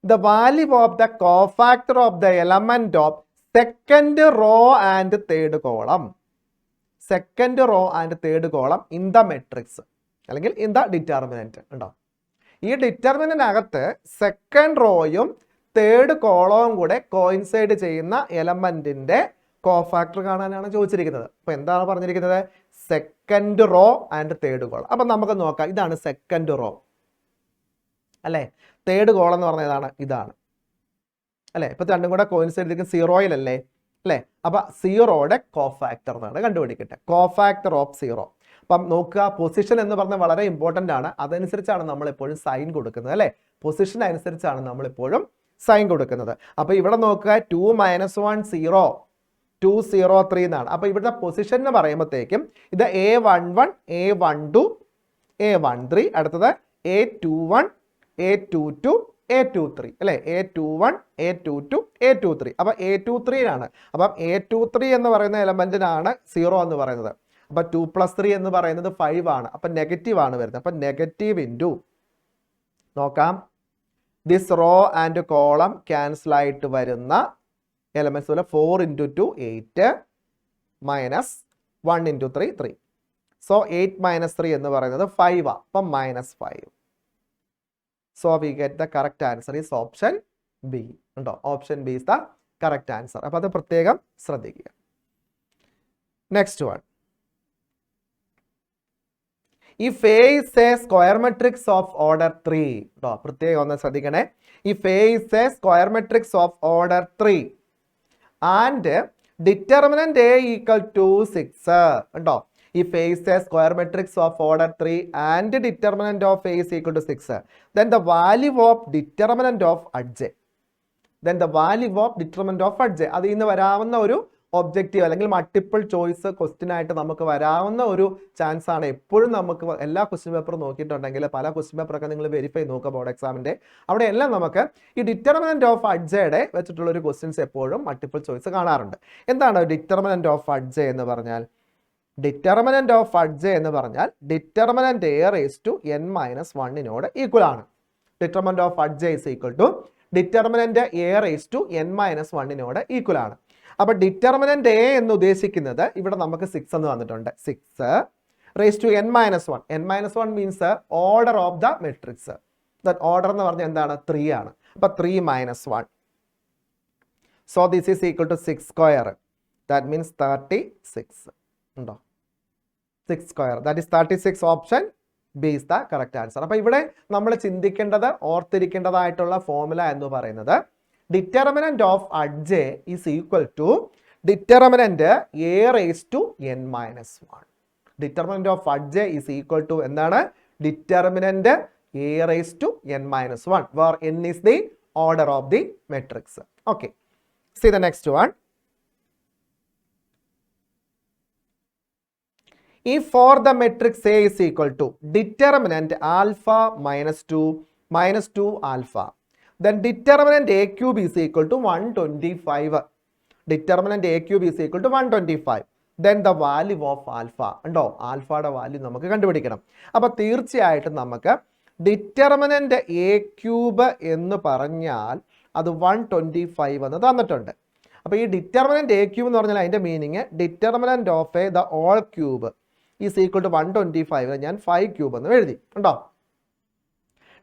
The value of the cofactor of the element of second row and third column. Second row and third column in the matrix അല്ലെങ്കിൽ in the determinant ഉണ്ടോ. ഈ ഡിറ്റർമിനന്റിനകത്ത് second റോയും third കോളവും കൂടെ coincide ചെയ്യുന്ന എലമെന്റിന്റെ cofactor കാണാനാണ് ചോദിച്ചിരിക്കുന്നത്. അപ്പൊ എന്താണ് പറഞ്ഞിരിക്കുന്നത്, second row and third column. അപ്പൊ നമുക്ക് നോക്കാം, ഇതാണ് സെക്കൻഡ് റോ അല്ലേ, തേർഡ് കോളം എന്ന് പറഞ്ഞതാണ് ഇതാണ് അല്ലേ. ഇപ്പൊ രണ്ടും കൂടെ കോയിൻസൈഡ് ചെയ്തിരിക്കുന്നത് സീറോയിലല്ലേ അല്ലേ. അപ്പൊ സീറോയുടെ കോഫാക്ടർ എന്നാണ് കണ്ടുപിടിക്കട്ടെ, കോഫാക്ടർ ഓഫ് സീറോ. അപ്പം നോക്കുക, പൊസിഷൻ എന്ന് പറഞ്ഞാൽ വളരെ ഇമ്പോർട്ടൻ്റ് ആണ്. അതനുസരിച്ചാണ് നമ്മൾ എപ്പോഴും സൈൻ കൊടുക്കുന്നത് അല്ലേ, പൊസിഷൻ അനുസരിച്ചാണ് നമ്മൾ എപ്പോഴും സൈൻ കൊടുക്കുന്നത്. അപ്പൊ ഇവിടെ നോക്കുക, 2 - 1 0 2 0 3 എന്നാണ്. അപ്പൊ ഇവിടുത്തെ പൊസിഷൻ എന്ന് പറയുമ്പോഴത്തേക്കും ഇത് A11 A12 A13, അടുത്തത് A21 A22 A23 അല്ലെ, A21 A22 A23. അപ്പൊ A23 ആണ്. അപ്പം A23 എന്ന് പറയുന്ന എലമെന്റിനാണ് 0 എന്ന് പറയുന്നത്. അപ്പൊ 2 + 3 എന്ന് പറയുന്നത് 5 ആണ്. അപ്പൊ നെഗറ്റീവ് ആണ് വരുന്നത്. അപ്പൊ നെഗറ്റീവ് ഇൻറ്റു നോക്കാം, this row and column cancel ആയിട്ട് വരുന്ന എലമെന്റ്സ് പോലെ 4 × 2 8 മൈനസ് 1 × 3 3. സോ 8 - 3 എന്ന് പറയുന്നത് 5 ആണ്. അപ്പം -5. So we get the correct answer is option B ഉണ്ടോ. Option B is the correct answer. അപ്പോൾ അത് പ്രത്യേകം ശ്രദ്ധിക്കുക. Next one, if A is a square matrix of order 3 ഉണ്ടോ, പ്രത്യേകം ഒന്ന് ശ്രദ്ധിക്കണേ. if A is a square matrix of order 3 and determinant A equal to 6 ഉണ്ടോ. If A is a square matrix of order 3 and determinant of A is equal to 6, then the value of determinant of adj, അതിൽ നിന്ന് വരാവുന്ന ഒരു objective അല്ലെങ്കിൽ multiple choice question ആയിട്ട് നമുക്ക് വരാവുന്ന ഒരു ചാൻസ് ആണ്. എപ്പോഴും നമുക്ക് എല്ലാ ക്വസ്റ്റ്യൻ പേപ്പറും നോക്കിയിട്ടുണ്ടെങ്കിൽ പല ക്വസ്റ്റ്യൻ പേപ്പറൊക്കെ നിങ്ങൾ വെരിഫൈ നോക്കുക ബോർഡ് എക്സാമിന്റെ, അവിടെ എല്ലാം നമുക്ക് ഈ ഡിറ്റർമിനന്റ് ഓഫ് അഡ്ജയുടെ വെച്ചിട്ടുള്ള ഒരു ക്വസ്റ്റ്യൻസ് എപ്പോഴും മൾട്ടിപ്പിൾ ചോയ്സ് കാണാറുണ്ട്. എന്താണ് ഡിറ്റർമിനന്റ് ഓഫ് അഡ്ജ എന്ന് പറഞ്ഞാൽ? ഡിറ്റർമിനന്റ് ഓഫ് അഡ്ജ എന്ന് പറഞ്ഞാൽ determinant A raised to n - 1 equal ആണ്. Determinant of adj is equal to determinant A raised to n - 1 equal ആണ്. അപ്പൊ ഡിറ്റർമിനന്റ് A എന്ന് ഉദ്ദേശിക്കുന്നത് ഇവിടെ നമുക്ക് 6 എന്ന് വന്നിട്ടുണ്ട്. 6 raised to n - 1. n - 1 means order of the matrix. Order എന്ന് പറഞ്ഞാൽ എന്താണ്? 3 ആണ്. അപ്പൊ 3 - 1. So this is equal to 6 square. That means 36 ഉണ്ടോ. 6 square, that is 36. Option B is the correct answer. അപ്പൊ ഇവിടെ നമ്മൾ ചിന്തിക്കേണ്ടത്, ഓർത്തിരിക്കേണ്ടതായിട്ടുള്ള ഫോർമുല എന്ന് പറയുന്നത് determinant of adj is equal to determinant A raised to n - 1. Determinant of adj is equal to എന്താണ്? Determinant A raised to n - 1, where n is the order of the matrix. Okay, see the next one. If for the matrix A is equal to determinant alpha minus 2 alpha, then determinant A cube is equal to 125. Determinant A cube is equal to 125. Then the value of alpha. ഉണ്ടോ, ആൽഫയുടെ value നമുക്ക് കണ്ടുപിടിക്കണം. അപ്പോൾ തീർച്ചയായിട്ടും നമുക്ക് determinant A cube എന്ന് പറഞ്ഞാൽ അത് 125 എന്ന് തന്നിട്ടുണ്ട്. അപ്പോൾ ഈ ഡിറ്റർമിനന്റ് എ ക്യൂബ് എന്ന് പറഞ്ഞാൽ അതിൻ്റെ meaning determinant of A the whole cube is equal to 125. ഞാൻ 5 ക്യൂബ് എന്ന് എഴുതി. ഉണ്ടോ,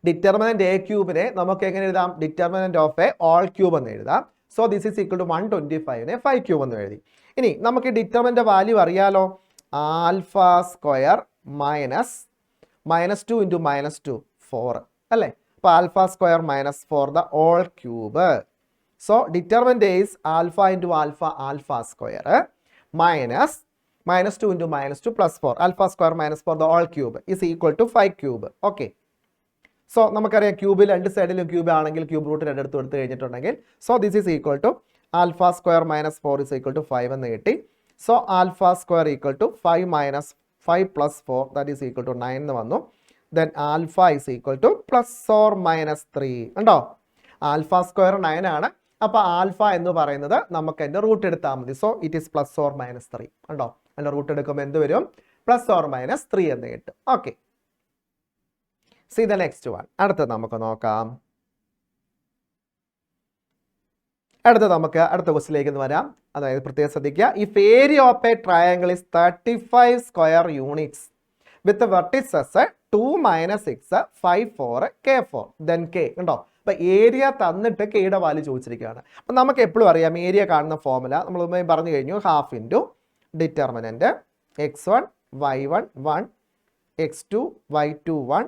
ഡിറ്റർമിനന്റ് എ ക്യൂബിനെ നമുക്ക് എങ്ങനെ എഴുതാം? Determinant of A whole cube എന്ന് എഴുതാം. So this is equal to 125നെ 5 ക്യൂബ് എന്ന് എഴുതി. ഇനി നമുക്ക് ഡിറ്റർമിനന്റ് വാല്യൂ അറിയാലോ, ആൽഫ സ്ക്വയർ മൈനസ് 2 ഇൻറ്റു -2 4 അല്ലേ. അപ്പോൾ alpha square -4 the whole cube. So determinant is alpha into alpha square -2 into -2 plus 4 alpha square -4 the whole cube is equal to 5 cube. Okay, so നമുക്കറിയാം ക്യൂബിൽ രണ്ട് സൈഡിലും cube ആണെങ്കിൽ cube root രണ്ടെടുത്ത് എടുത്ത് കഴിഞ്ഞിട്ടുണ്ടെങ്കിൽ so this is equal to alpha square -4 is equal to 5 എന്ന് കിട്ടി. So alpha square equal to 5 plus 4 that is equal to 9 എന്ന് വന്നു. Then alpha is equal to +or-3 ഉണ്ടോ. ആൽഫ സ്ക്വയർ 9 ആണ്. അപ്പോൾ ആൽഫ എന്ന് പറയുന്നത് നമുക്ക് അതിൻ്റെ റൂട്ട് എടുത്താൽ മതി. സോ ഇറ്റ് ഈസ് +or-3 ഉണ്ടോ. അതിൻ്റെ റൂട്ട് എടുക്കുമ്പോൾ എന്ത് വരും? +or-3 എന്ന് കിട്ടും. Okay, C the next one. അടുത്തത് നമുക്ക് നോക്കാം. അടുത്ത ക്വസ്റ്റിലേക്ക് വരാം. അതായത് പ്രത്യേകം ശ്രദ്ധിക്കുക. If area of a triangle is 35 square units with vertices 2 - 6 5 4 K4 then K ഉണ്ടോ. അപ്പൊ ഏരിയ തന്നിട്ട് കെയുടെ വാല്യൂ ചോദിച്ചിരിക്കുകയാണ്. അപ്പൊ നമുക്ക് എപ്പോഴും അറിയാം ഏരിയ കാണുന്ന ഫോർമുല നമ്മൾ പറഞ്ഞു കഴിഞ്ഞു. Half into determinant x1 y1 1 x2 y2 1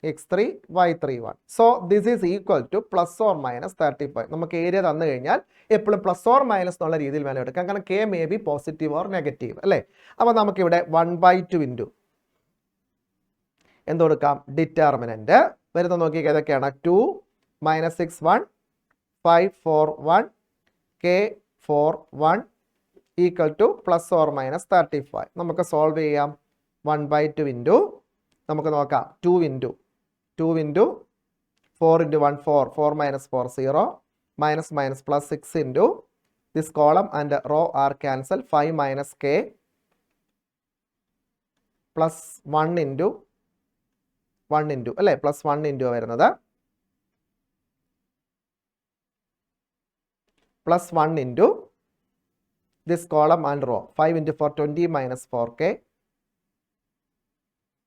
x3 y3 1. So this is equal to +or-35. നമുക്ക് ഏരിയ തന്നു കഴിഞ്ഞാൽ എപ്പോഴും +or- എന്നുള്ള രീതിയിൽ വേണം എടുക്കാം. കാരണം K may be positive or negative അല്ലേ. അപ്പോൾ നമുക്കിവിടെ 1/2 ഇൻറ്റു എന്ത് കൊടുക്കാം? ഡിറ്റർമിനന്റ് വരുന്ന നോക്കിയാൽ ഏതൊക്കെയാണ്? 2 - 6 1 5 4 1 K4 1 ഈക്വൽ ടു +or-35. നമുക്ക് സോൾവ് ചെയ്യാം. 1/2 ഇൻറ്റു നമുക്ക് നോക്കാം 2 into 4 into 1 4 4 - 4 0 - +6 into this column and row are cancel 5 - K +1 into അല്ലേ +1 ഇൻറ്റു വരുന്നത് +1 into this column and row 5 into 4 20 - 4K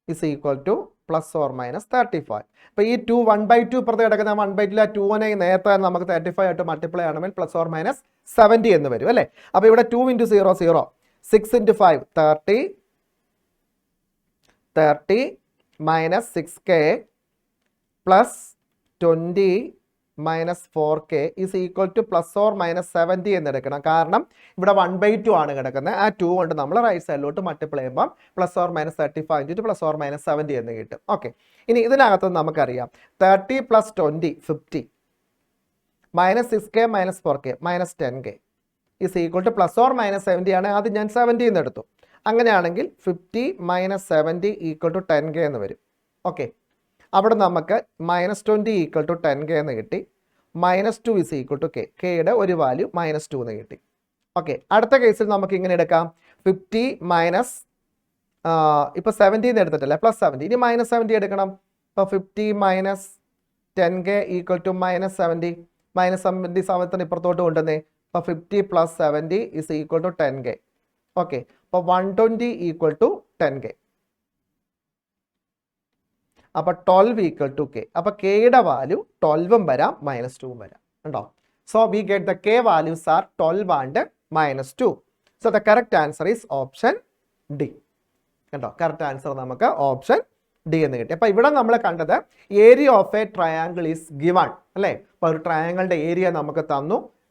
is equal to +or-35. അപ്പോൾ ഈ 2 1/2 ഇപ്പുറത്ത് കിടക്കുന്ന 1/2 ആ 2നെ നേരത്തെ നമുക്ക് 35 ആയിട്ട് മൾട്ടിപ്ലൈ ചെയ്യണമെങ്കിൽ +or-70 എന്ന് വരും അല്ലേ. അപ്പോൾ ഇവിടെ 2 × 0 0 6 × 5 30 -6K +20 - 4K is equal to +or-70 എന്ന് എടുക്കണം. കാരണം ഇവിടെ 1/2 ആണ് കിടക്കുന്നത്. ആ 2 കൊണ്ട് നമ്മൾ റൈറ്റ് സൈഡിലോട്ട് മൾട്ടിപ്ലൈ ചെയ്യുമ്പോൾ +or-35 ഇൻറ്റു +or-70 എന്ന് കിട്ടും. ഓക്കെ, ഇനി ഇതിനകത്ത് നമുക്കറിയാം 30 + 20 50 -6K - 4K -10K is equal to +or-70 ആണ്. അത് ഞാൻ 70 എന്ന് എടുത്തു. അങ്ങനെയാണെങ്കിൽ 50 - 70 ഈക്വൽ ടു 10K എന്ന് വരും. ഓക്കെ, അവിടെ നമുക്ക് -20 ഈക്വൽ ടു 10K എന്ന് കിട്ടി. -2 ഈസ് ഈക്വൽ ടു K. കെയുടെ ഒരു വാല്യൂ -2 എന്ന് കിട്ടി. ഓക്കെ, അടുത്ത കേസിൽ നമുക്ക് ഇങ്ങനെ എടുക്കാം. 50 ഇപ്പോൾ 70 എന്ന് എടുത്തിട്ടല്ലേ +70. ഇനി -70 എടുക്കണം. ഇപ്പോൾ 50 - 10K ഈക്വൽ ടു -70 -70 സമയത്തിന് ഇപ്പുറത്തോട്ട് കൊണ്ടുവന്നേ. അപ്പോൾ 50 + 70 is equal to 10K. Okay, അപ്പോൾ 120 ഈക്വൽ ടു 10K. അപ്പോൾ 12 ഈക്വൽ ടു K. അപ്പോൾ കെയുടെ വാല്യൂ 12 വരാം -2 വരാം ഉണ്ടോ. So we get the K values R 12 and -2. So the correct answer is option D കണ്ടോ. കറക്റ്റ് ആൻസർ നമുക്ക് ഓപ്ഷൻ ഡി എന്ന് കിട്ടി. അപ്പോൾ ഇവിടെ നമ്മൾ കണ്ടത് area of a triangle is given അല്ലേ. അപ്പോൾ ഒരു ട്രയാങ്കിളിൻ്റെ ഏരിയ നമുക്ക്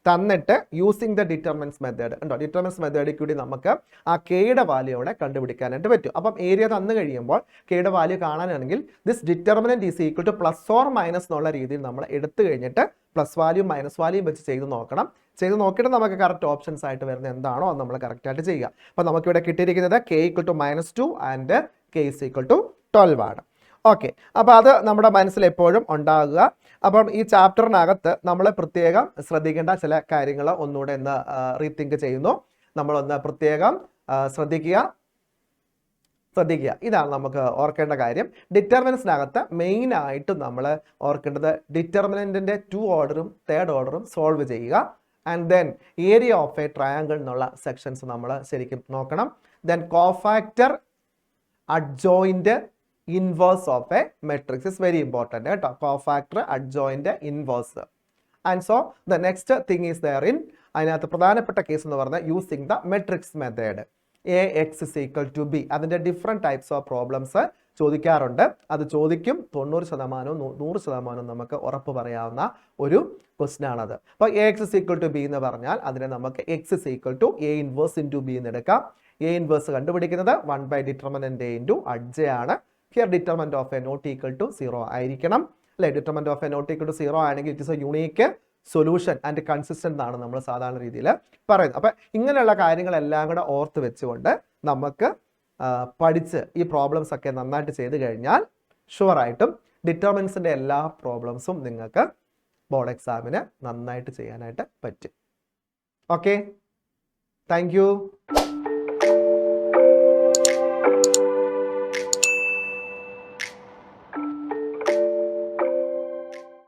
തന്നിട്ട് യൂസിങ് ദ ഡിറ്റർമിനൻസ് മെത്തേഡ് ഉണ്ടോ. ഡിറ്റർമിനൻസ് മെത്തേഡിൽ കൂടി നമുക്ക് ആ കെയുടെ വാല്യൂ അവിടെ കണ്ടുപിടിക്കാനായിട്ട് പറ്റും. അപ്പം ഏരിയ തന്നു കഴിയുമ്പോൾ കെയുടെ വാല്യൂ കാണാനാണെങ്കിൽ this determinant is equal to +or- എന്നുള്ള രീതിയിൽ നമ്മൾ എടുത്തു കഴിഞ്ഞിട്ട് പ്ലസ് വാല്യൂ മൈനസ് വാല്യൂ വെച്ച് ചെയ്ത് നോക്കണം. ചെയ്ത് നോക്കിയിട്ട് നമുക്ക് കറക്റ്റ് ഓപ്ഷൻസ് ആയിട്ട് വരുന്നത് എന്താണോ അത് നമ്മൾ കറക്റ്റായിട്ട് ചെയ്യുക. അപ്പോൾ നമുക്കിവിടെ കിട്ടിയിരിക്കുന്നത് k = -2 ആൻഡ് k = 12 ആണ്. ഓക്കെ, അപ്പോൾ അത് നമ്മുടെ മനസ്സിൽ എപ്പോഴും ഉണ്ടാകുക. അപ്പം ഈ ചാപ്റ്ററിനകത്ത് നമ്മൾ പ്രത്യേകം ശ്രദ്ധിക്കേണ്ട ചില കാര്യങ്ങൾ ഒന്നുകൂടെ ഒന്ന് റീതിങ്ക് ചെയ്യുന്നു. നമ്മളൊന്ന് പ്രത്യേകം ശ്രദ്ധിക്കുക. ഇതാണ് നമുക്ക് ഓർക്കേണ്ട കാര്യം. ഡിറ്റർമിനൻസിനകത്ത് മെയിൻ ആയിട്ടും നമ്മൾ ഓർക്കേണ്ടത് ഡിറ്റർമിനൻറ്റിൻ്റെ 2 ഓർഡറും 3rd ഓർഡറും സോൾവ് ചെയ്യുക. And then area of a triangle എന്നുള്ള സെക്ഷൻസ് നമ്മൾ ശരിക്കും നോക്കണം. Then cofactor, adjoint, inverse of a matrix is very important കേട്ടോ. Cofactor, adjoint, inverse. And so the next thing is there in, അതിനകത്ത് പ്രധാനപ്പെട്ട കേസ് എന്ന് പറഞ്ഞാൽ using the matrix method. AX = B. അതിൻ്റെ ഡിഫറെൻറ്റ് ടൈപ്സ് ഓഫ് പ്രോബ്ലംസ് ചോദിക്കാറുണ്ട്. അത് ചോദിക്കും. 90%, 100% നമുക്ക് ഉറപ്പ് പറയാവുന്ന ഒരു ക്വസ്റ്റ്യൻ ആണത്. അപ്പോൾ AX = B എന്ന് പറഞ്ഞാൽ അതിനെ നമുക്ക് X = A inverse into B എന്ന് എടുക്കാം. A ഇൻവേഴ്സ് കണ്ടുപിടിക്കുന്നത് 1/det ഇൻറ്റു adj ആണ്. Here determinant of A not equal to 0 ആയിരിക്കണം അല്ലേ. Determinant of A not equal to 0 ആണെങ്കിൽ it is a unique solution and consistent ആണ് നമ്മൾ സാധാരണ രീതിയിൽ പറയുന്നത്. അപ്പം ഇങ്ങനെയുള്ള കാര്യങ്ങളെല്ലാം കൂടെ ഓർത്ത് വെച്ചുകൊണ്ട് നമുക്ക് പഠിച്ച് ഈ പ്രോബ്ലംസ് ഒക്കെ നന്നായിട്ട് ചെയ്ത് കഴിഞ്ഞാൽ ഷുവറായിട്ടും ഡിറ്റർമിനൻസിൻ്റെ എല്ലാ പ്രോബ്ലംസും നിങ്ങൾക്ക് ബോർഡ് എക്സാമിന് നന്നായിട്ട് ചെയ്യാനായിട്ട് പറ്റും. Okay, thank you.